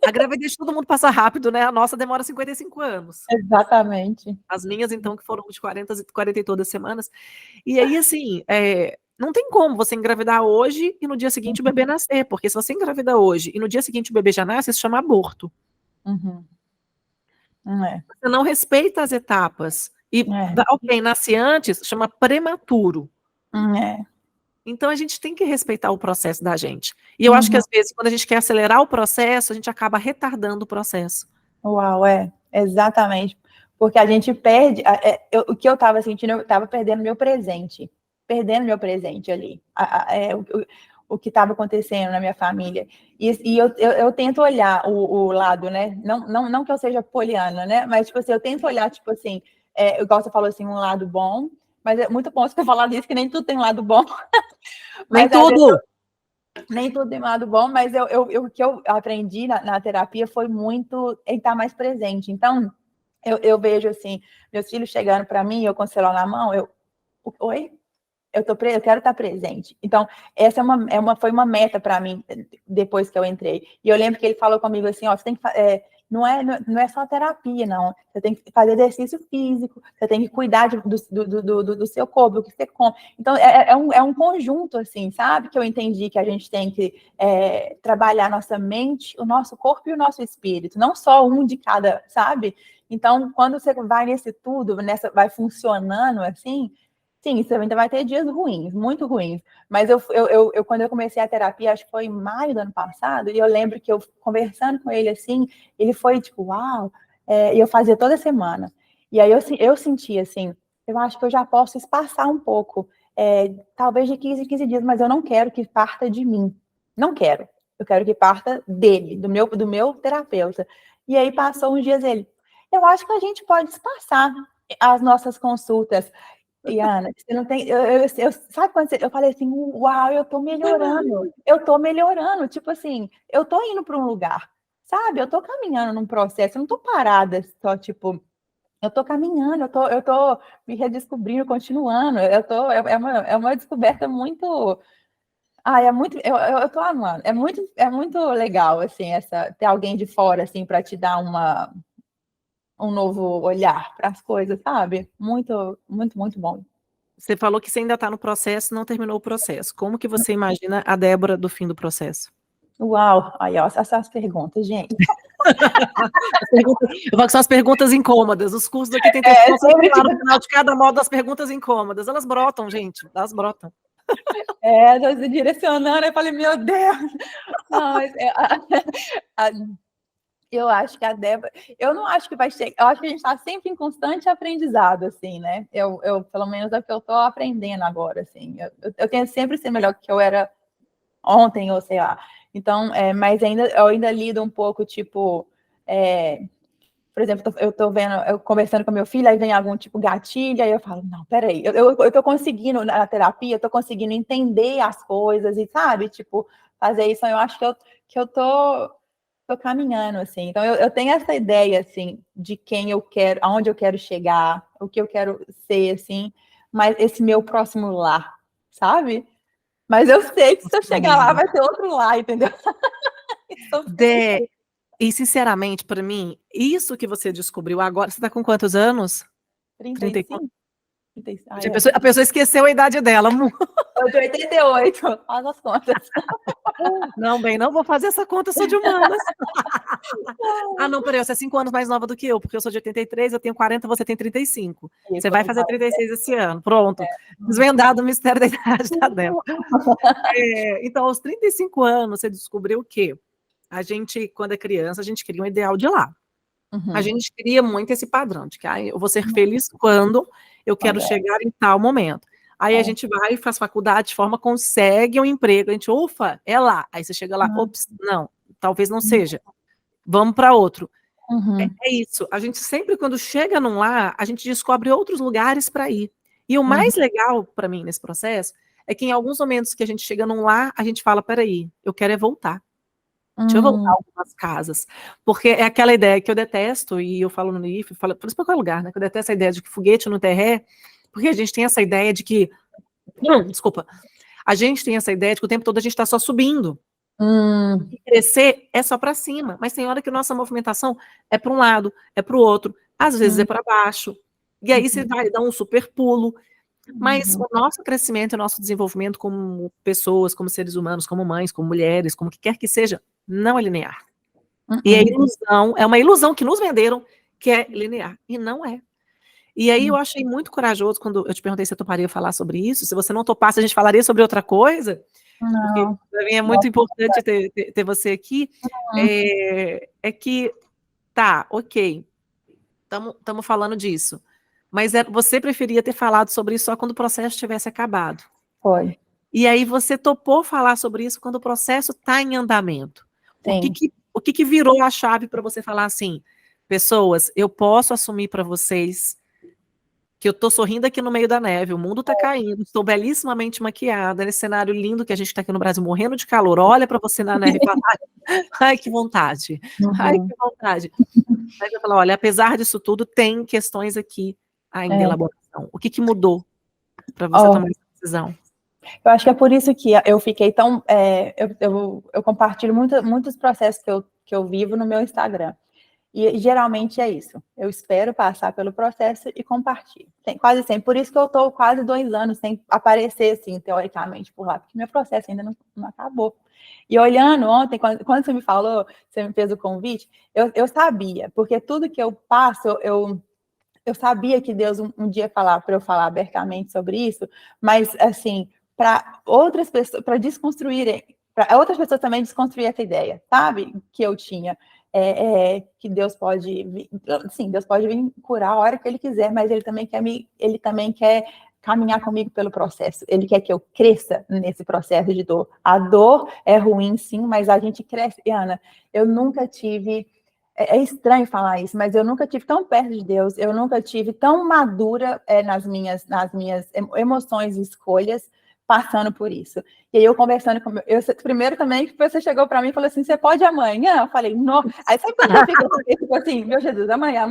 A gravidez todo mundo passa rápido, né? A nossa demora 55 anos. Exatamente. As minhas, então, que foram de 40 e todas semanas. E aí, assim, não tem como você engravidar hoje e no dia seguinte o bebê nascer, porque se você engravida hoje e no dia seguinte o bebê já nasce, isso chama aborto. Você não respeita as etapas. E, ok, nasce antes, chama prematuro. Então a gente tem que respeitar o processo da gente. E eu acho que às vezes, quando a gente quer acelerar o processo, a gente acaba retardando o processo. Uau, exatamente. Porque a gente perde, o que eu estava sentindo, eu estava perdendo meu presente ali. O que estava acontecendo na minha família. E eu tento olhar o lado, né? Não que eu seja poliana, né? Mas, tipo assim, eu tento olhar, tipo assim, igual você falou assim, um lado bom, mas é muito bom você ter falado isso, que nem tudo tem um lado bom. Nem tudo! Nem tudo tem um lado bom, mas o que eu aprendi na terapia foi muito em estar mais presente. Então, eu vejo, assim, meus filhos chegando para mim, eu com o celular na mão, oi? Eu quero estar presente. Então, essa foi uma meta para mim depois que eu entrei. E eu lembro que ele falou comigo assim, ó, você tem que não é só terapia, não. Você tem que fazer exercício físico, você tem que cuidar do seu corpo, do que você come. Então, é um conjunto, assim, sabe? Que eu entendi que a gente tem que trabalhar nossa mente, o nosso corpo e o nosso espírito. Não só um de cada, sabe? Então, quando você vai nesse tudo, vai funcionando assim, sim, você ainda vai ter dias ruins, muito ruins. Mas quando eu comecei a terapia, acho que foi em maio do ano passado, e eu lembro que eu conversando com ele assim, ele foi tipo, uau, e eu fazia toda semana. E aí eu senti assim, eu acho que eu já posso espaçar um pouco, talvez de 15 em 15 dias, mas eu não quero que parta de mim. Não quero. Eu quero que parta dele, do meu terapeuta. E aí passou uns dias ele, eu acho que a gente pode espaçar as nossas consultas. E Ana, você não tem. Sabe quando eu falei assim, uau, eu tô melhorando. Tipo assim, eu tô indo para um lugar, sabe? Eu tô caminhando num processo, eu não tô parada só, tipo, eu tô caminhando, eu tô me redescobrindo, continuando. É uma descoberta muito. Eu tô amando. É muito legal, assim, ter alguém de fora, assim, para te dar um novo olhar para as coisas, sabe? Muito, muito, muito bom. Você falou que você ainda está no processo, não terminou o processo. Como que você imagina a Débora do fim do processo? Uau! Aí, ó, essas perguntas, gente. Eu falo que são as perguntas incômodas. Os cursos daqui tem texto lá no final de cada modo das perguntas incômodas. Elas brotam, gente. Elas brotam. Tô se direcionando. Eu falei, meu Deus! Não, eu acho que a Débora... Eu não acho que vai chegar... Eu acho que a gente está sempre em constante aprendizado, assim, né? Pelo menos é o que eu estou aprendendo agora, assim. Eu tento sempre ser melhor que eu era ontem, ou sei lá. Então, mas eu ainda lido um pouco, tipo... por exemplo, eu tô vendo, eu conversando com meu filho, aí vem algum tipo gatilho, aí eu falo, não, peraí, eu tô conseguindo, na terapia, eu tô conseguindo entender as coisas e, sabe, tipo, fazer isso, eu acho que eu tô tô caminhando, assim. Então, eu tenho essa ideia, assim, de quem eu quero, aonde eu quero chegar, o que eu quero ser, assim, mas esse meu próximo lar, sabe? Mas eu sei que se eu chegar lá, vai ter outro lá, entendeu? Dé, e sinceramente, para mim, isso que você descobriu agora, você tá com quantos anos? 34? 35? 35. Ai, A pessoa esqueceu a idade dela. eu de 88, faz as contas. Não, bem, não vou fazer essa conta, eu sou de humanas. Ah, não, peraí, você é 5 anos mais nova do que eu, porque eu sou de 83, eu tenho 40, você tem 35. Você vai fazer 36 esse ano, pronto. Desvendado o mistério da idade da Débora. Então, aos 35 anos, você descobriu o quê? A gente, quando é criança, a gente cria um ideal de lá. A gente cria muito esse padrão de que eu vou ser feliz quando eu quero chegar em tal momento. Aí a gente vai, faz faculdade, forma, consegue um emprego, a gente, ufa, é lá. Aí você chega lá, ops, não, talvez não seja. Vamos para outro. É isso. A gente sempre, quando chega num lar, a gente descobre outros lugares para ir. E o mais legal para mim nesse processo é que em alguns momentos que a gente chega num lar, a gente fala, peraí, eu quero é voltar. Deixa eu voltar algumas casas. Porque é aquela ideia que eu detesto, e eu falo no livro, falo por isso para qualquer lugar, né? Que eu detesto a ideia de que foguete no terré, porque a gente tem essa ideia de que. Desculpa. A gente tem essa ideia de que o tempo todo a gente está só subindo. E crescer é só para cima. Mas tem hora que nossa movimentação é para um lado, é para o outro, às vezes é para baixo. E aí você vai dar um super pulo. Mas o nosso crescimento, o nosso desenvolvimento como pessoas, como seres humanos, como mães, como mulheres, como que quer que seja, não é linear. E a ilusão, é uma ilusão que nos venderam que é linear, e não é. E aí eu achei muito corajoso quando eu te perguntei se eu toparia falar sobre isso, se você não topasse, a gente falaria sobre outra coisa, porque para mim é muito importante ter você aqui, é que, tá, ok, estamos falando disso, mas você preferia ter falado sobre isso só quando o processo tivesse acabado. Foi. E aí você topou falar sobre isso quando o processo está em andamento. O que virou a chave para você falar assim, pessoas, eu posso assumir para vocês que eu estou sorrindo aqui no meio da neve, o mundo está caindo, estou belíssimamente maquiada, nesse cenário lindo que a gente está aqui no Brasil, morrendo de calor, olha para você na neve e fala, ai, que vontade, ai, que vontade. Aí eu falo, olha, apesar disso tudo, tem questões aqui ainda em elaboração. O que mudou para você tomar essa decisão? Eu acho que é por isso que eu fiquei tão... eu compartilho muitos processos que eu vivo no meu Instagram. E geralmente é isso. Eu espero passar pelo processo e compartilho. Quase sempre. Por isso que eu estou quase 2 anos sem aparecer, assim, teoricamente, por lá. Porque meu processo ainda não acabou. E olhando ontem, quando você me falou, você me fez o convite, eu sabia. Porque tudo que eu passo, eu sabia que Deus um dia falar para eu falar abertamente sobre isso. Mas, assim, para outras pessoas, para desconstruírem, para outras pessoas também desconstruir essa ideia, sabe? Que eu tinha. Que Deus pode, sim, Deus pode vir curar a hora que Ele quiser, mas Ele também quer caminhar comigo pelo processo. Ele quer que eu cresça nesse processo de dor. A dor é ruim, sim, mas a gente cresce. E, Ana, eu nunca tive... É estranho falar isso, mas eu nunca tive tão perto de Deus, eu nunca tive tão madura nas minhas emoções e escolhas, passando por isso. E aí eu conversando com primeiro também, você chegou para mim e falou assim, você pode amanhã? Eu falei, não. Aí sabe quando eu fico assim, meu Jesus, amanhã.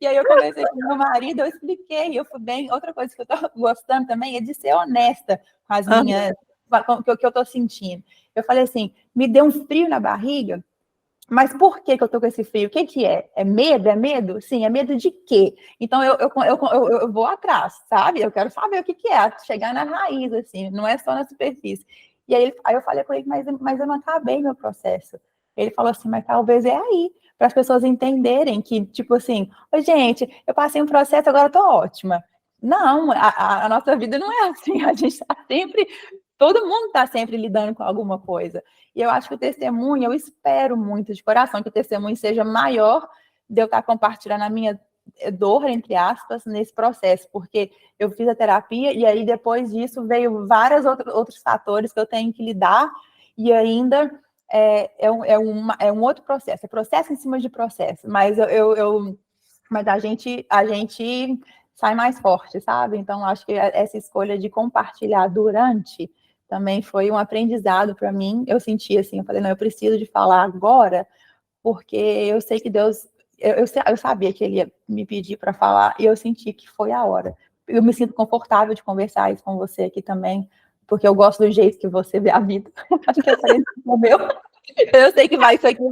E aí eu conversei com meu marido, eu expliquei, eu fui bem. Outra coisa que eu tô gostando também é de ser honesta com as minhas, com o que eu tô sentindo. Eu falei assim, me deu um frio na barriga, mas por que eu tô com esse frio? O que é? É medo? É medo? Sim, é medo de quê? Então eu vou atrás, sabe? Eu quero saber o que é, chegar na raiz, assim, não é só na superfície. E aí eu falei com ele, mas eu não acabei meu processo. Ele falou assim, mas talvez é aí, para as pessoas entenderem que, tipo assim, ô, gente, eu passei um processo, agora eu tô ótima. Não, a nossa vida não é assim, a gente está sempre... Todo mundo está sempre lidando com alguma coisa. E eu acho que o testemunho, eu espero muito de coração que o testemunho seja maior de eu estar compartilhando a minha dor, entre aspas, nesse processo, porque eu fiz a terapia e aí depois disso veio vários outros fatores que eu tenho que lidar e ainda é um outro processo, é processo em cima de processo, mas mas a gente sai mais forte, sabe? Então acho que essa escolha de compartilhar durante também foi um aprendizado para mim. Eu senti assim, eu falei, não, eu preciso de falar agora, porque eu sei que Deus, eu sabia que Ele ia me pedir para falar, e eu senti que foi a hora. Eu me sinto confortável de conversar isso com você aqui também, porque eu gosto do jeito que você vê a vida. Acho que eu falei no meu. Eu sei que isso aqui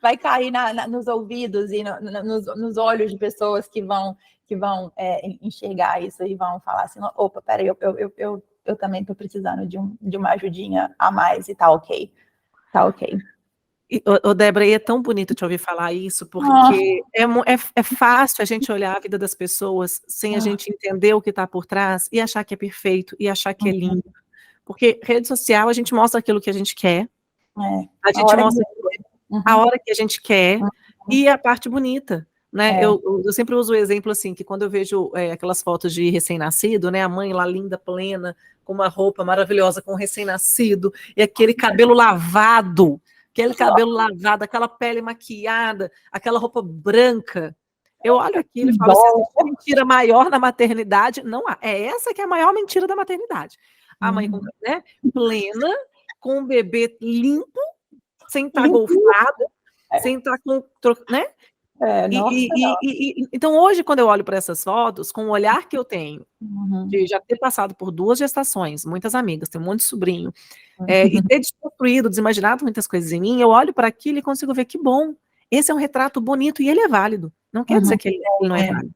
vai cair nos ouvidos e nos olhos de pessoas que vão enxergar isso e vão falar assim, opa, peraí, eu também estou precisando de uma ajudinha a mais e tá ok. Tá ok. Débora, e é tão bonito te ouvir falar isso, porque é fácil a gente olhar a vida das pessoas sem a gente entender o que está por trás e achar que é perfeito, e achar que é lindo. Porque rede social, a gente mostra aquilo que a gente quer, a gente mostra a hora que a gente quer e a parte bonita, né? Eu sempre uso o exemplo assim, que quando eu vejo aquelas fotos de recém-nascido, né? A mãe lá linda, plena, com uma roupa maravilhosa, com o recém-nascido, e aquele cabelo lavado, aquela pele maquiada, aquela roupa branca. Eu olho aquilo e falo assim, a mentira maior na maternidade não há. É essa que é a maior mentira da maternidade. A mãe, né, plena, com um bebê limpo, sem estar golfado, sem estar com... né? Então, hoje, quando eu olho para essas fotos, com o olhar que eu tenho, de já ter passado por 2 gestações, muitas amigas, tenho um monte de sobrinho, e ter desconstruído, desimaginado muitas coisas em mim, eu olho para aquilo e consigo ver que bom, esse é um retrato bonito e ele é válido. Não quer dizer que ele não é válido.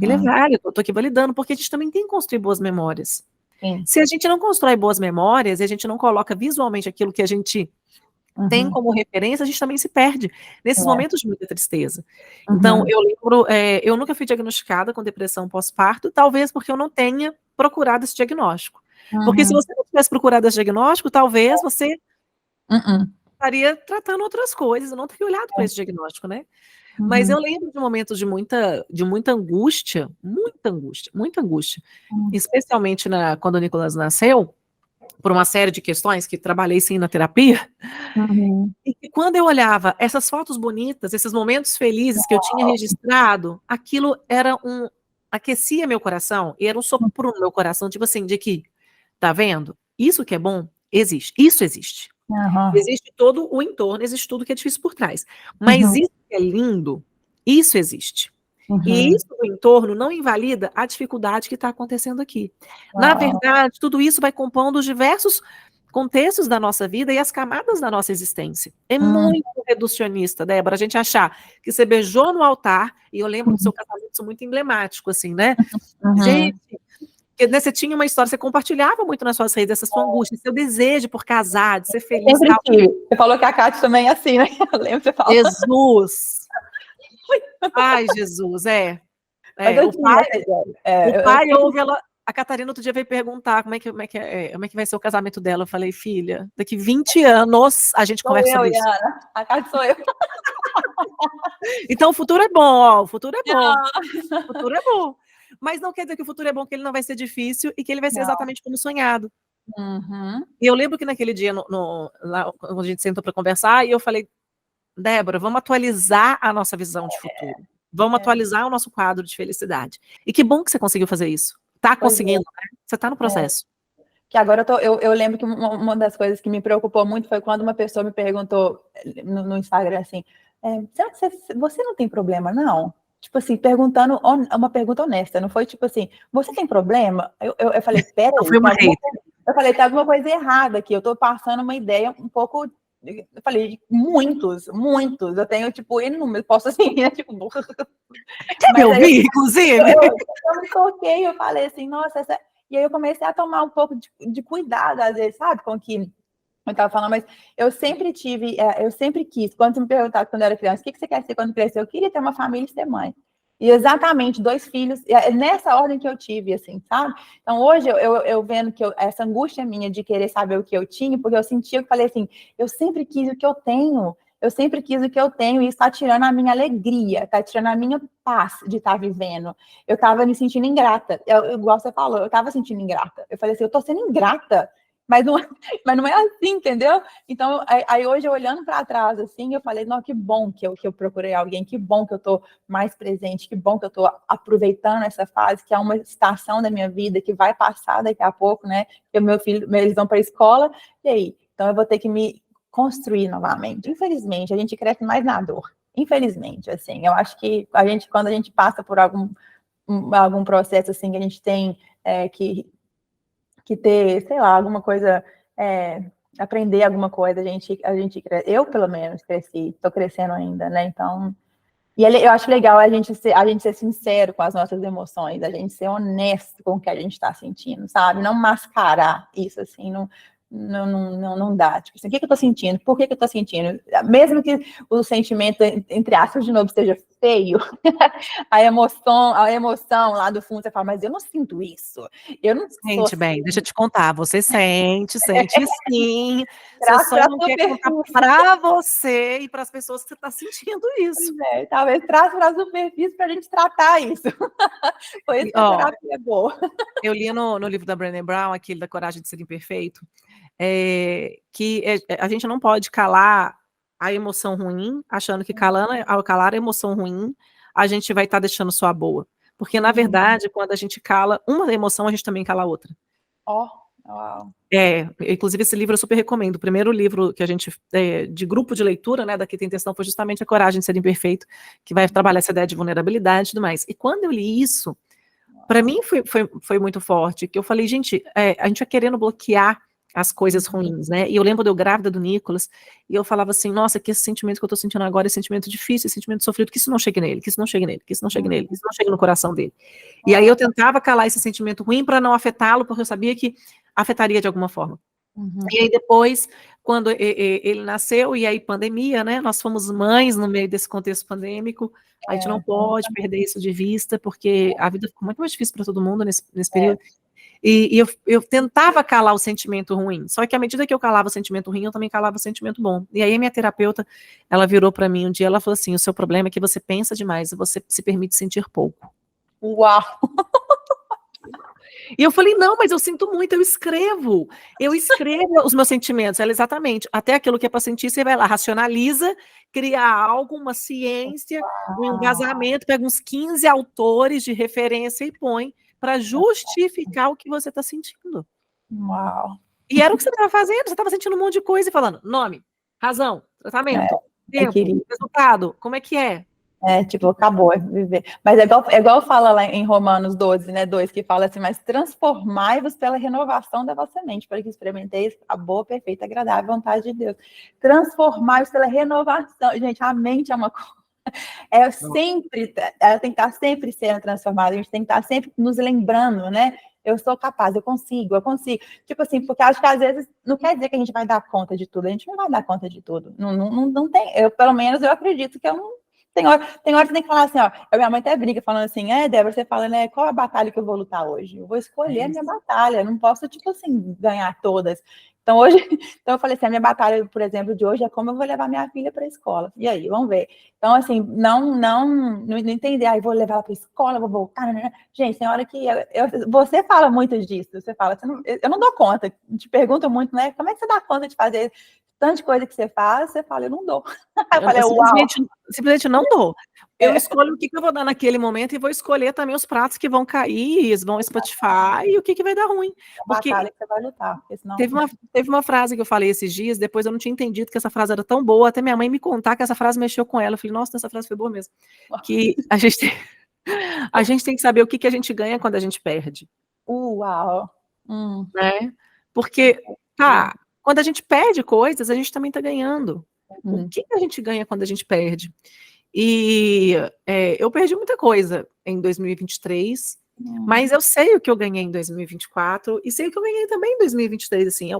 Ele é válido, eu estou aqui validando, porque a gente também tem que construir boas memórias. Se a gente não constrói boas memórias e a gente não coloca visualmente aquilo que a gente tem como referência, a gente também se perde nesses momentos de muita tristeza. Então, eu lembro, eu nunca fui diagnosticada com depressão pós-parto, talvez porque eu não tenha procurado esse diagnóstico. Porque se você não tivesse procurado esse diagnóstico, talvez você estaria tratando outras coisas, eu não teria olhado para esse diagnóstico, né? Mas eu lembro de momentos de muita angústia, especialmente quando o Nicolas nasceu, por uma série de questões que trabalhei sim na terapia, e quando eu olhava essas fotos bonitas, esses momentos felizes que eu tinha registrado, aquilo aquecia meu coração, e era um sopro no meu coração, tipo assim, de que, tá vendo? Isso que é bom, existe, isso existe. Existe todo o entorno, existe tudo que é difícil por trás. Mas isso que é lindo, isso existe. E isso do entorno não invalida a dificuldade que está acontecendo aqui. Na verdade, tudo isso vai compondo os diversos contextos da nossa vida e as camadas da nossa existência. É muito reducionista, Débora, a gente achar que você beijou no altar, e eu lembro do seu casamento, isso muito emblemático, assim, né? Gente, né, você tinha uma história, você compartilhava muito nas suas redes essa sua angústia, seu desejo por casar, de ser feliz. Sempre tive. Você falou que a Cátia também é assim, né? Eu lembro que você falou. Jesus! Ai, Jesus, o pai ouve ela. A Catarina outro dia veio perguntar como é que vai ser o casamento dela. Eu falei, filha, daqui 20 anos a gente conversa sobre isso. Ana. A Cátia sou eu. Então o futuro é bom, ó, o futuro é bom. O futuro é bom. Mas não quer dizer que o futuro é bom, que ele não vai ser difícil e que ele vai ser exatamente como sonhado. E eu lembro que naquele dia, lá, quando a gente sentou para conversar, e eu falei, Débora, vamos atualizar a nossa visão de futuro. Vamos atualizar o nosso quadro de felicidade. E que bom que você conseguiu fazer isso. Tá conseguindo, né? Você tá no processo. Que agora eu lembro que uma das coisas que me preocupou muito foi quando uma pessoa me perguntou no Instagram assim, será que você não tem problema, não? Tipo assim, perguntando uma pergunta honesta, não foi tipo assim, você tem problema? Eu falei, pera aí, eu falei, tá alguma coisa errada aqui, eu tô passando uma ideia um pouco. Eu falei, muitos, eu tenho, tipo, inúmeros, posso assim, né, tipo... Quer me ouvir, inclusive? Eu me toquei, eu falei assim, nossa, e aí eu comecei a tomar um pouco de cuidado, às vezes, sabe, com o que eu tava falando, mas eu sempre quis, quando você me perguntava quando eu era criança, o que você quer ser quando crescer? Eu queria ter uma família e ser mãe. E exatamente, 2 filhos, nessa ordem que eu tive, assim, sabe? Então, hoje, eu vendo que essa angústia minha de querer saber o que eu tinha, porque eu sentia, eu falei assim, eu sempre quis o que eu tenho, e isso está tirando a minha alegria, está tirando a minha paz de estar vivendo. Eu estava me sentindo ingrata, igual você falou, eu estava sentindo ingrata. Eu falei assim, eu estou sendo ingrata, mas não é assim, entendeu? Então, aí hoje, eu olhando para trás, assim, eu falei, não, que bom que eu procurei alguém, que bom que eu estou mais presente, que bom que eu estou aproveitando essa fase, que é uma estação da minha vida que vai passar daqui a pouco, né? Porque o meu filho, eles vão para a escola, e aí? Então, eu vou ter que me construir novamente. Infelizmente, a gente cresce mais na dor. Infelizmente, assim, eu acho que quando a gente passa por algum processo assim que a gente tem que ter, sei lá, alguma coisa, aprender alguma coisa, eu pelo menos cresci, estou crescendo ainda, né? Então, eu acho legal a gente ser sincero com as nossas emoções, a gente ser honesto com o que a gente está sentindo, sabe? Não mascarar isso, assim, não dá. Tipo assim, o que eu tô sentindo? Por que eu tô sentindo? Mesmo que o sentimento, entre aspas, de novo, seja feio, a emoção lá do fundo, você fala, mas eu não sinto isso. Eu não sou Sente bem, deixa eu te contar, você sente sim, você Traz só pra não quer contar superfície. para você e para as pessoas que você está sentindo isso. Talvez traz para a superfície para a gente tratar isso. Foi isso que a terapia é boa. Eu li no livro da Brené Brown, aquele da Coragem de Ser Imperfeito, que a gente não pode calar a emoção ruim, achando que ao calar a emoção ruim, a gente vai estar deixando só a boa. Porque, na verdade, quando a gente cala uma emoção, a gente também cala a outra. Uau. Inclusive esse livro eu super recomendo. O primeiro livro que a gente, de grupo de leitura, né, daqui tem questão, foi justamente A Coragem de Ser Imperfeito, que vai trabalhar essa ideia de vulnerabilidade e tudo mais. E quando eu li isso, para mim foi muito forte, que eu falei, gente, a gente vai querendo bloquear as coisas ruins, né? E eu lembro de eu grávida do Nicolas, e eu falava assim, nossa, que esse sentimento que eu tô sentindo agora, esse sentimento difícil, esse sentimento sofrido, que isso não chegue nele, que isso não chegue nele, que isso não chegue nele, que isso não chegue no coração dele. E aí eu tentava calar esse sentimento ruim para não afetá-lo, porque eu sabia que afetaria de alguma forma. E aí depois, quando ele nasceu, e aí pandemia, né? Nós fomos mães no meio desse contexto pandêmico, a gente não pode perder isso de vista, porque a vida ficou muito mais difícil para todo mundo nesse período. E eu tentava calar o sentimento ruim, só que à medida que eu calava o sentimento ruim, eu também calava o sentimento bom. E aí a minha terapeuta, ela virou para mim um dia, ela falou assim, o seu problema é que você pensa demais, e você se permite sentir pouco. Uau! E eu falei, não, mas eu sinto muito, eu escrevo os meus sentimentos. Ela, exatamente, até aquilo que é para sentir, você vai lá, racionaliza, cria algo, uma ciência, um embasamento, pega uns 15 autores de referência e põe para justificar o que você está sentindo. Uau! E era o que você estava fazendo, você estava sentindo um monte de coisa e falando, nome, razão, tratamento, tempo, resultado, como é que é? Tipo, acabou viver. Mas é igual fala lá em Romanos 12, né, 2, que fala assim, mas transformai-vos pela renovação da vossa mente, para que experimenteis a boa, perfeita, agradável vontade de Deus. Transformai-vos pela renovação. Gente, a mente é uma coisa. Ela tem que estar sempre sendo transformada, a gente tem que estar sempre nos lembrando, né? Eu sou capaz, eu consigo. Tipo assim, porque acho que às vezes não quer dizer que a gente vai dar conta de tudo, a gente não vai dar conta de tudo. Não tem, pelo menos eu acredito que eu não. Tem hora que você tem que falar assim, ó. Minha mãe até brinca falando assim, Débora, você fala, né? Qual a batalha que eu vou lutar hoje? Eu vou escolher a minha batalha, eu não posso, tipo assim, ganhar todas. Então, eu falei assim, a minha batalha, por exemplo, de hoje é como eu vou levar minha filha para a escola. E aí, vamos ver. Então, assim, não entender, aí vou levar ela para a escola, vou voltar. Né? Gente, tem hora que você fala muito disso, você fala, eu não dou conta. Te pergunto muito, né? Como é que você dá conta de fazer tanta coisa que você faz? Você fala, eu não dou. Aí eu falei, simplesmente não dou. Eu escolho o que eu vou dar naquele momento e vou escolher também os pratos que vão cair, vão espatifar e o que vai dar ruim. Porque batalha que você vai lutar. Senão... Teve uma frase que eu falei esses dias, depois eu não tinha entendido que essa frase era tão boa, até minha mãe me contar que essa frase mexeu com ela. Eu falei, nossa, essa frase foi boa mesmo. Que a gente tem que saber o que a gente ganha quando a gente perde. Uau! Né? Porque, quando a gente perde coisas, a gente também está ganhando. O que a gente ganha quando a gente perde? E eu perdi muita coisa em 2023, mas eu sei o que eu ganhei em 2024 e sei o que eu ganhei também em 2023. Assim,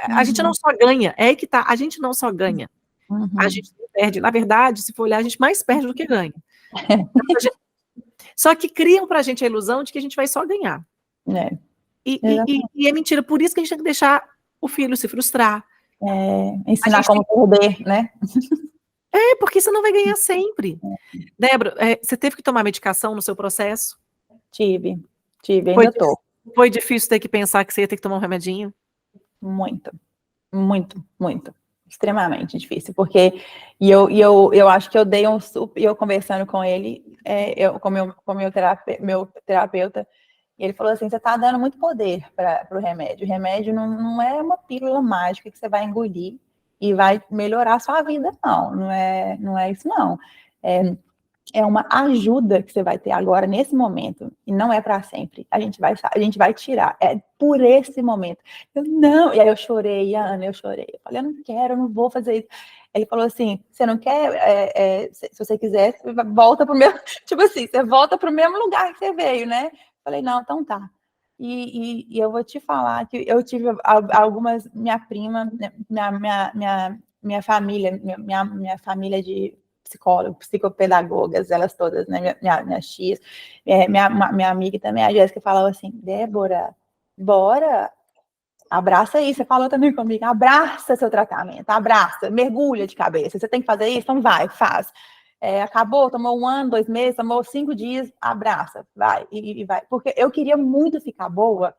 a gente não só ganha, é aí que tá, a gente não só ganha, a gente perde. Na verdade, se for olhar, a gente mais perde do que ganha. Só que criam pra gente a ilusão de que a gente vai só ganhar. E é mentira, por isso que a gente tem que deixar o filho se frustrar. Ensinar como perder, né? Porque você não vai ganhar sempre. Débora, você teve que tomar medicação no seu processo? Tive, ainda tô. Foi difícil ter que pensar que você ia ter que tomar um remedinho? Muito. Extremamente difícil, porque eu acho que eu dei eu conversando com ele, com meu terapeuta, e ele falou assim, você tá dando muito poder para o remédio. O remédio não é uma pílula mágica que você vai engolir e vai melhorar a sua vida, não é isso, não. É uma ajuda que você vai ter agora, nesse momento, e não é para sempre. A gente vai tirar, é por esse momento. Não, e aí eu chorei, Ana, eu chorei. Eu falei, eu não quero, eu não vou fazer isso. Ele falou assim, você não quer, se você quiser, você volta pro mesmo, tipo assim, você volta pro mesmo lugar que você veio, né? Eu falei, não, então tá. E eu vou te falar que eu tive algumas, minha prima, minha família, minha família de psicólogos, psicopedagogas, elas todas, né, minhas tias, minha amiga também, a Jéssica, falava assim, Débora, bora, abraça isso, você falou também comigo, abraça seu tratamento, abraça, mergulha de cabeça, você tem que fazer isso, então vai, faz. Acabou, tomou 1 ano, 2 meses, tomou 5 dias, abraça, vai, e vai, porque eu queria muito ficar boa,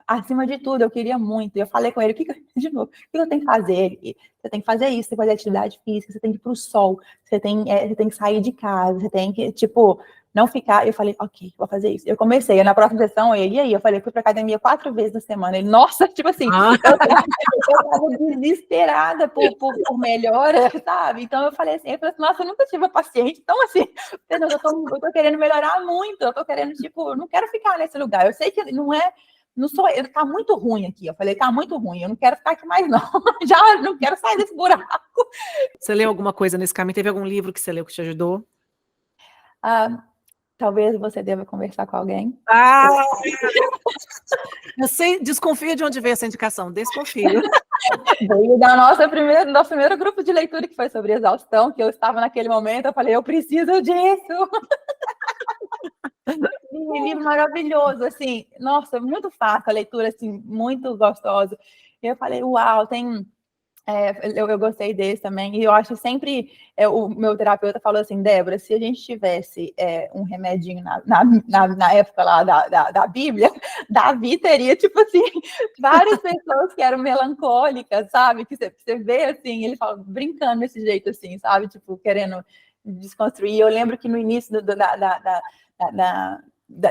acima de tudo, eu queria muito. Eu falei com ele, de novo, o que eu tenho que fazer? Você tem que fazer isso, você tem que fazer atividade física, você tem que ir pro sol, você tem que sair de casa, você tem que, tipo, não ficar. Eu falei, ok, vou fazer isso. Eu comecei, na próxima sessão, ele, e aí? Eu falei, fui pra academia 4 vezes na semana. Ele, nossa, tipo assim, eu tava desesperada por melhora, sabe? Então eu falei assim, nossa, eu nunca tive uma paciente, então assim, eu tô querendo melhorar muito, eu tô querendo, tipo, eu não quero ficar nesse lugar. Eu sei que não sou eu, tá muito ruim aqui. Eu falei, tá muito ruim, eu não quero ficar aqui mais, não. Já não quero sair desse buraco. Você leu alguma coisa nesse caminho? Teve algum livro que você leu que te ajudou? Talvez você deva conversar com alguém. Eu sei, desconfio de onde veio essa indicação, desconfio. Veio do nosso primeiro grupo de leitura, que foi sobre exaustão, que eu estava naquele momento, eu falei, eu preciso disso. Um livro maravilhoso, assim, nossa, muito fácil, a leitura, assim, muito gostosa. E eu falei, uau, eu gostei desse também, e eu acho sempre, o meu terapeuta falou assim, Débora, se a gente tivesse um remedinho na época lá da Bíblia, Davi teria, tipo assim, várias pessoas que eram melancólicas, sabe, que você vê, assim, ele fala, brincando desse jeito, assim, sabe, tipo, querendo desconstruir. Eu lembro que no início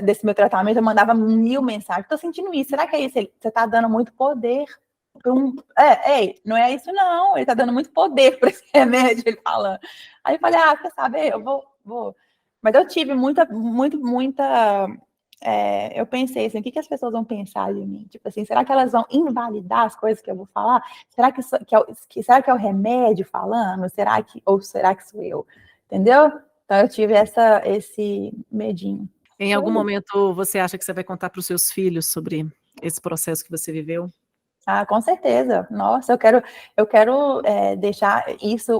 desse meu tratamento, eu mandava 1000 mensagens, tô sentindo isso, será que é isso? Você tá dando muito poder. Não é isso não, ele tá dando muito poder para esse remédio, ele falando. Aí eu falei, quer saber, eu vou. Mas eu tive muita, eu pensei assim, o que as pessoas vão pensar de mim? Tipo assim, será que elas vão invalidar as coisas que eu vou falar? Será será que é o remédio falando? Ou será que sou eu? Entendeu? Então eu tive esse medinho. Em algum momento você acha que você vai contar para os seus filhos sobre esse processo que você viveu? Com certeza. Nossa, eu quero deixar isso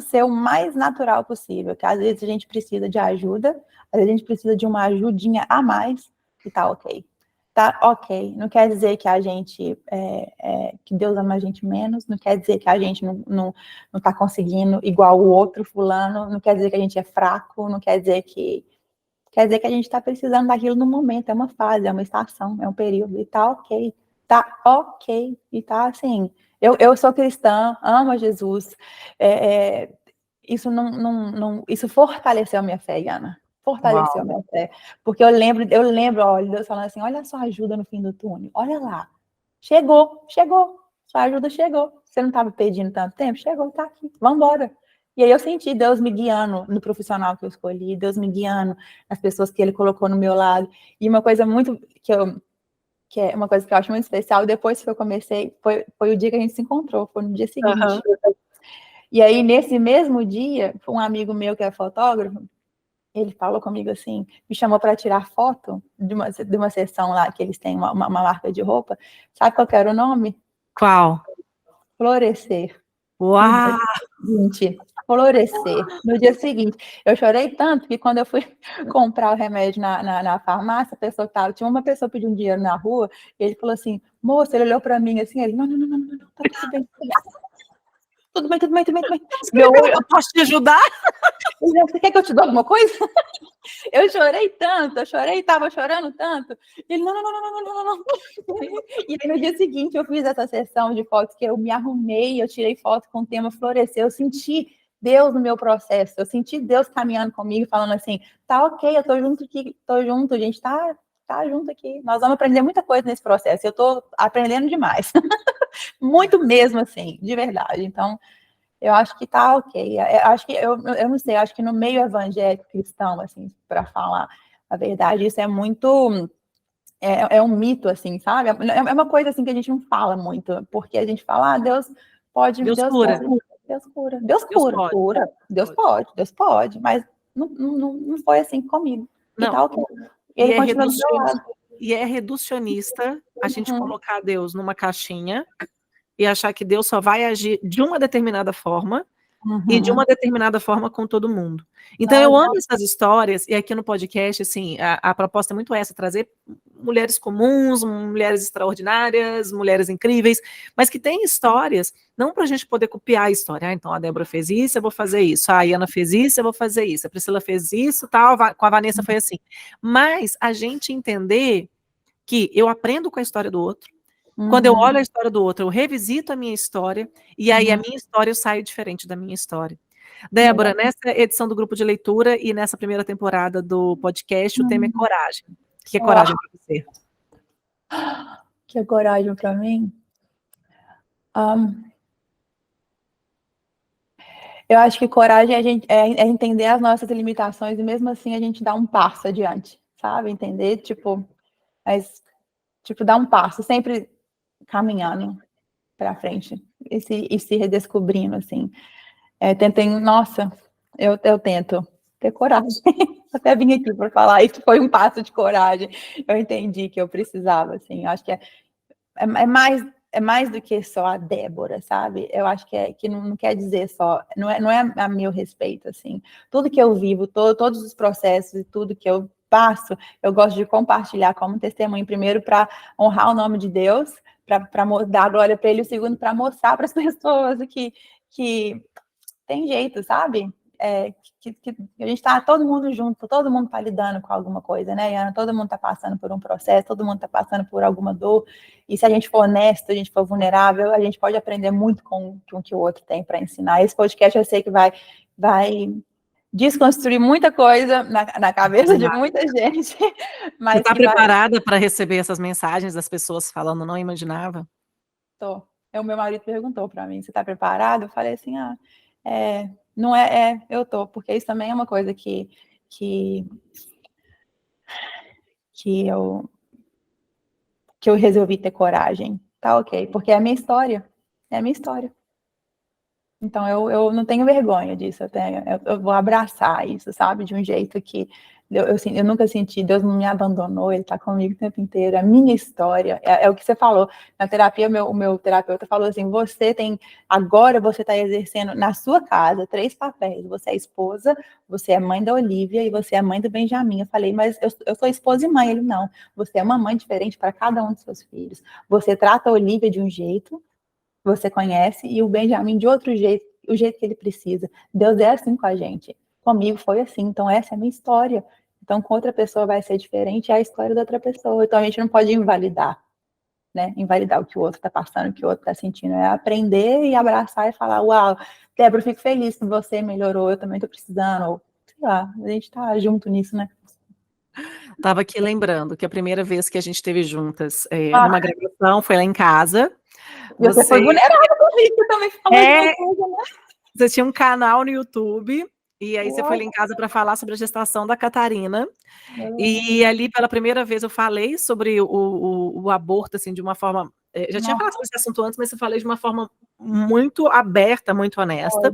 ser o mais natural possível, que às vezes a gente precisa de ajuda, às vezes a gente precisa de uma ajudinha a mais, e tá ok. Tá ok. Não quer dizer que a gente, que Deus ama a gente menos, não quer dizer que a gente não tá conseguindo igual o outro fulano, não quer dizer que a gente é fraco, não quer dizer que... Quer dizer que a gente está precisando daquilo no momento, é uma fase, é uma estação, é um período, e tá ok. Tá ok, e tá assim, eu sou cristã, amo a Jesus, isso isso fortaleceu a minha fé, Ana, fortaleceu a minha fé, porque eu lembro, olha, Deus falando assim, olha a sua ajuda no fim do túnel, olha lá, chegou, sua ajuda chegou, você não estava pedindo tanto tempo, chegou, tá aqui, vamos embora. E aí eu senti Deus me guiando no profissional que eu escolhi, Deus me guiando nas pessoas que Ele colocou no meu lado, e uma coisa muito que é uma coisa que eu acho muito especial, depois que eu comecei, foi o dia que a gente se encontrou, foi no dia seguinte. E aí, nesse mesmo dia, um amigo meu que é fotógrafo, ele falou comigo assim, me chamou para tirar foto de uma sessão lá, que eles têm uma marca de roupa. Sabe qual que era o nome? Qual? Florescer. Uau! Florescer. No dia seguinte, eu chorei tanto que quando eu fui comprar o remédio na farmácia, a pessoa tinha uma pessoa pedindo dinheiro na rua, e ele falou assim, moça, ele olhou para mim assim, ele, não, tá tudo bem, tudo bem. Tudo bem. Eu posso te ajudar? Você quer que eu te dê alguma coisa? Eu chorei tanto, tava chorando tanto. Ele, não. E aí, no dia seguinte, eu fiz essa sessão de fotos que eu me arrumei, eu tirei foto com o tema florescer, eu senti Deus no meu processo, eu senti Deus caminhando comigo, falando assim, tá ok, eu tô junto aqui, a gente tá junto aqui, nós vamos aprender muita coisa nesse processo, eu tô aprendendo demais. Muito mesmo, assim, de verdade. Então, eu acho que tá ok. Eu acho que, eu não sei, eu acho que no meio evangélico cristão, assim, para falar a verdade, isso é muito... É um mito, assim, sabe? É uma coisa, assim, que a gente não fala muito, porque a gente fala, Deus pode, Deus Deus cura. pode, Deus cura, Deus Deus cura, pode. cura, Deus pode, mas não foi assim comigo. E Não. tá ok. E E ele é continua do meu lado. reducionista a gente colocar Deus numa caixinha e achar que Deus só vai agir de uma determinada forma e de uma determinada forma com todo mundo. Então eu amo essas histórias, e aqui no podcast, assim, a proposta é muito essa, trazer mulheres comuns, mulheres extraordinárias, mulheres incríveis, mas que têm histórias, não para a gente poder copiar a história. Então a Débora fez isso, eu vou fazer isso. A Ana fez isso, eu vou fazer isso. A Priscila fez isso, tal, com a Vanessa foi assim. Mas a gente entender que eu aprendo com a história do outro. Quando eu olho a história do outro, eu revisito a minha história, e aí a minha história eu saio diferente da minha história. Débora, nessa edição do grupo de leitura e nessa primeira temporada do podcast, o tema é coragem. O que é coragem para você? Que é coragem para mim? Eu acho que coragem é entender as nossas limitações e mesmo assim a gente dá um passo adiante, sabe? Entender, tipo, dar um passo, sempre caminhando para frente e se redescobrindo, assim. Nossa, eu tento ter coragem. Até vim aqui para falar, isso foi um passo de coragem. Eu entendi que eu precisava, assim. Acho que é mais do que só a Débora, sabe? Eu acho que não quer dizer só, não é a meu respeito, assim. Tudo que eu vivo, todos os processos e tudo que eu passo, eu gosto de compartilhar como testemunho, primeiro para honrar o nome de Deus, para dar glória para Ele, o segundo para mostrar para as pessoas que tem jeito, sabe? Que a gente está todo mundo junto, todo mundo está lidando com alguma coisa, né, Ana? Todo mundo está passando por um processo, todo mundo está passando por alguma dor, e se a gente for honesto, a gente for vulnerável, a gente pode aprender muito com o que o outro tem para ensinar. Esse podcast eu sei que vai desconstruir muita coisa na cabeça de muita gente. Mas você está preparada para receber essas mensagens das pessoas falando, não imaginava? Tô. O meu marido perguntou para mim, você está preparado? Eu falei assim, não eu tô, porque isso também é uma coisa que eu resolvi ter coragem. Tá ok, porque é a minha história. É a minha história. Então eu não tenho vergonha disso, eu vou abraçar isso, sabe? De um jeito que eu nunca senti, Deus não me abandonou, Ele está comigo o tempo inteiro. A minha história, é o que você falou. Na terapia, o meu terapeuta falou assim: agora você está exercendo na sua casa 3 papéis. Você é esposa, você é mãe da Olivia e você é mãe do Benjamin. Eu falei, mas eu sou esposa e mãe. Ele, não. Você é uma mãe diferente para cada um dos seus filhos. Você trata a Olivia de um jeito, você conhece, e o Benjamin de outro jeito, o jeito que ele precisa. Deus é assim com a gente. Comigo foi assim, então essa é a minha história. Então com outra pessoa vai ser diferente, é a história da outra pessoa. Então a gente não pode invalidar, né? Invalidar o que o outro está passando, o que o outro está sentindo. É aprender e abraçar e falar, uau, Débora, eu fico feliz que você melhorou, eu também estou precisando. Ou, sei lá, a gente está junto nisso, né? Estava aqui lembrando que a primeira vez que a gente esteve juntas numa gravação foi lá em casa. Você foi vulnerável comigo, você também falou alguma coisa, né? Você tinha um canal no YouTube, e aí você foi lá em casa para falar sobre a gestação da Catarina. E ali, pela primeira vez, eu falei sobre o aborto, assim, de uma forma... já tinha falado sobre esse assunto antes, mas eu falei de uma forma muito aberta, muito honesta.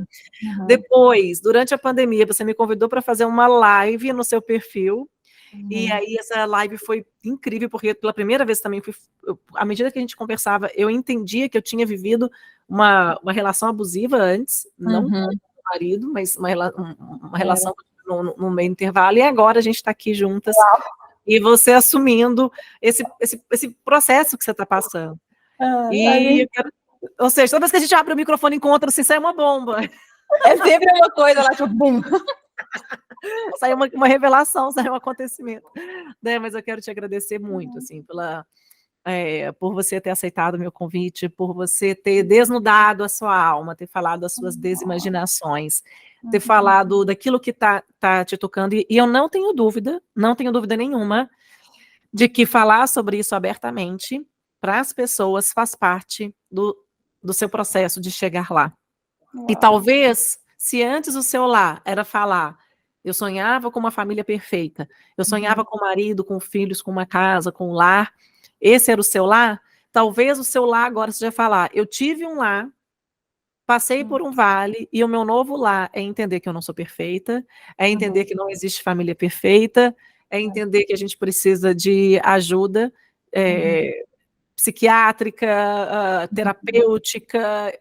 Depois, durante a pandemia, você me convidou para fazer uma live no seu perfil. E aí essa live foi incrível, porque pela primeira vez também, à medida que a gente conversava, eu entendia que eu tinha vivido uma relação abusiva antes, não com o marido, mas uma relação no meio intervalo, e agora a gente está aqui juntas, e você assumindo esse processo que você está passando. Ou seja, toda vez que a gente abre o microfone e encontra, assim, sai uma bomba. É sempre uma coisa lá, tipo, bum! Sai uma revelação, sai um acontecimento. Né? Mas eu quero te agradecer muito, assim, por você ter aceitado o meu convite, por você ter desnudado a sua alma, ter falado as suas desimaginações, ter falado daquilo que tá te tocando, e eu não tenho dúvida nenhuma, de que falar sobre isso abertamente, para as pessoas faz parte do seu processo de chegar lá. E Uau. talvez, se antes o seu lar era falar, eu sonhava com uma família perfeita, eu sonhava com um marido, com filhos, com uma casa, com um lar, esse era o seu lar, talvez o seu lar agora seja falar, eu tive um lar, passei por um vale, e o meu novo lar é entender que eu não sou perfeita, é entender que não existe família perfeita, é entender que a gente precisa de ajuda psiquiátrica, terapêutica,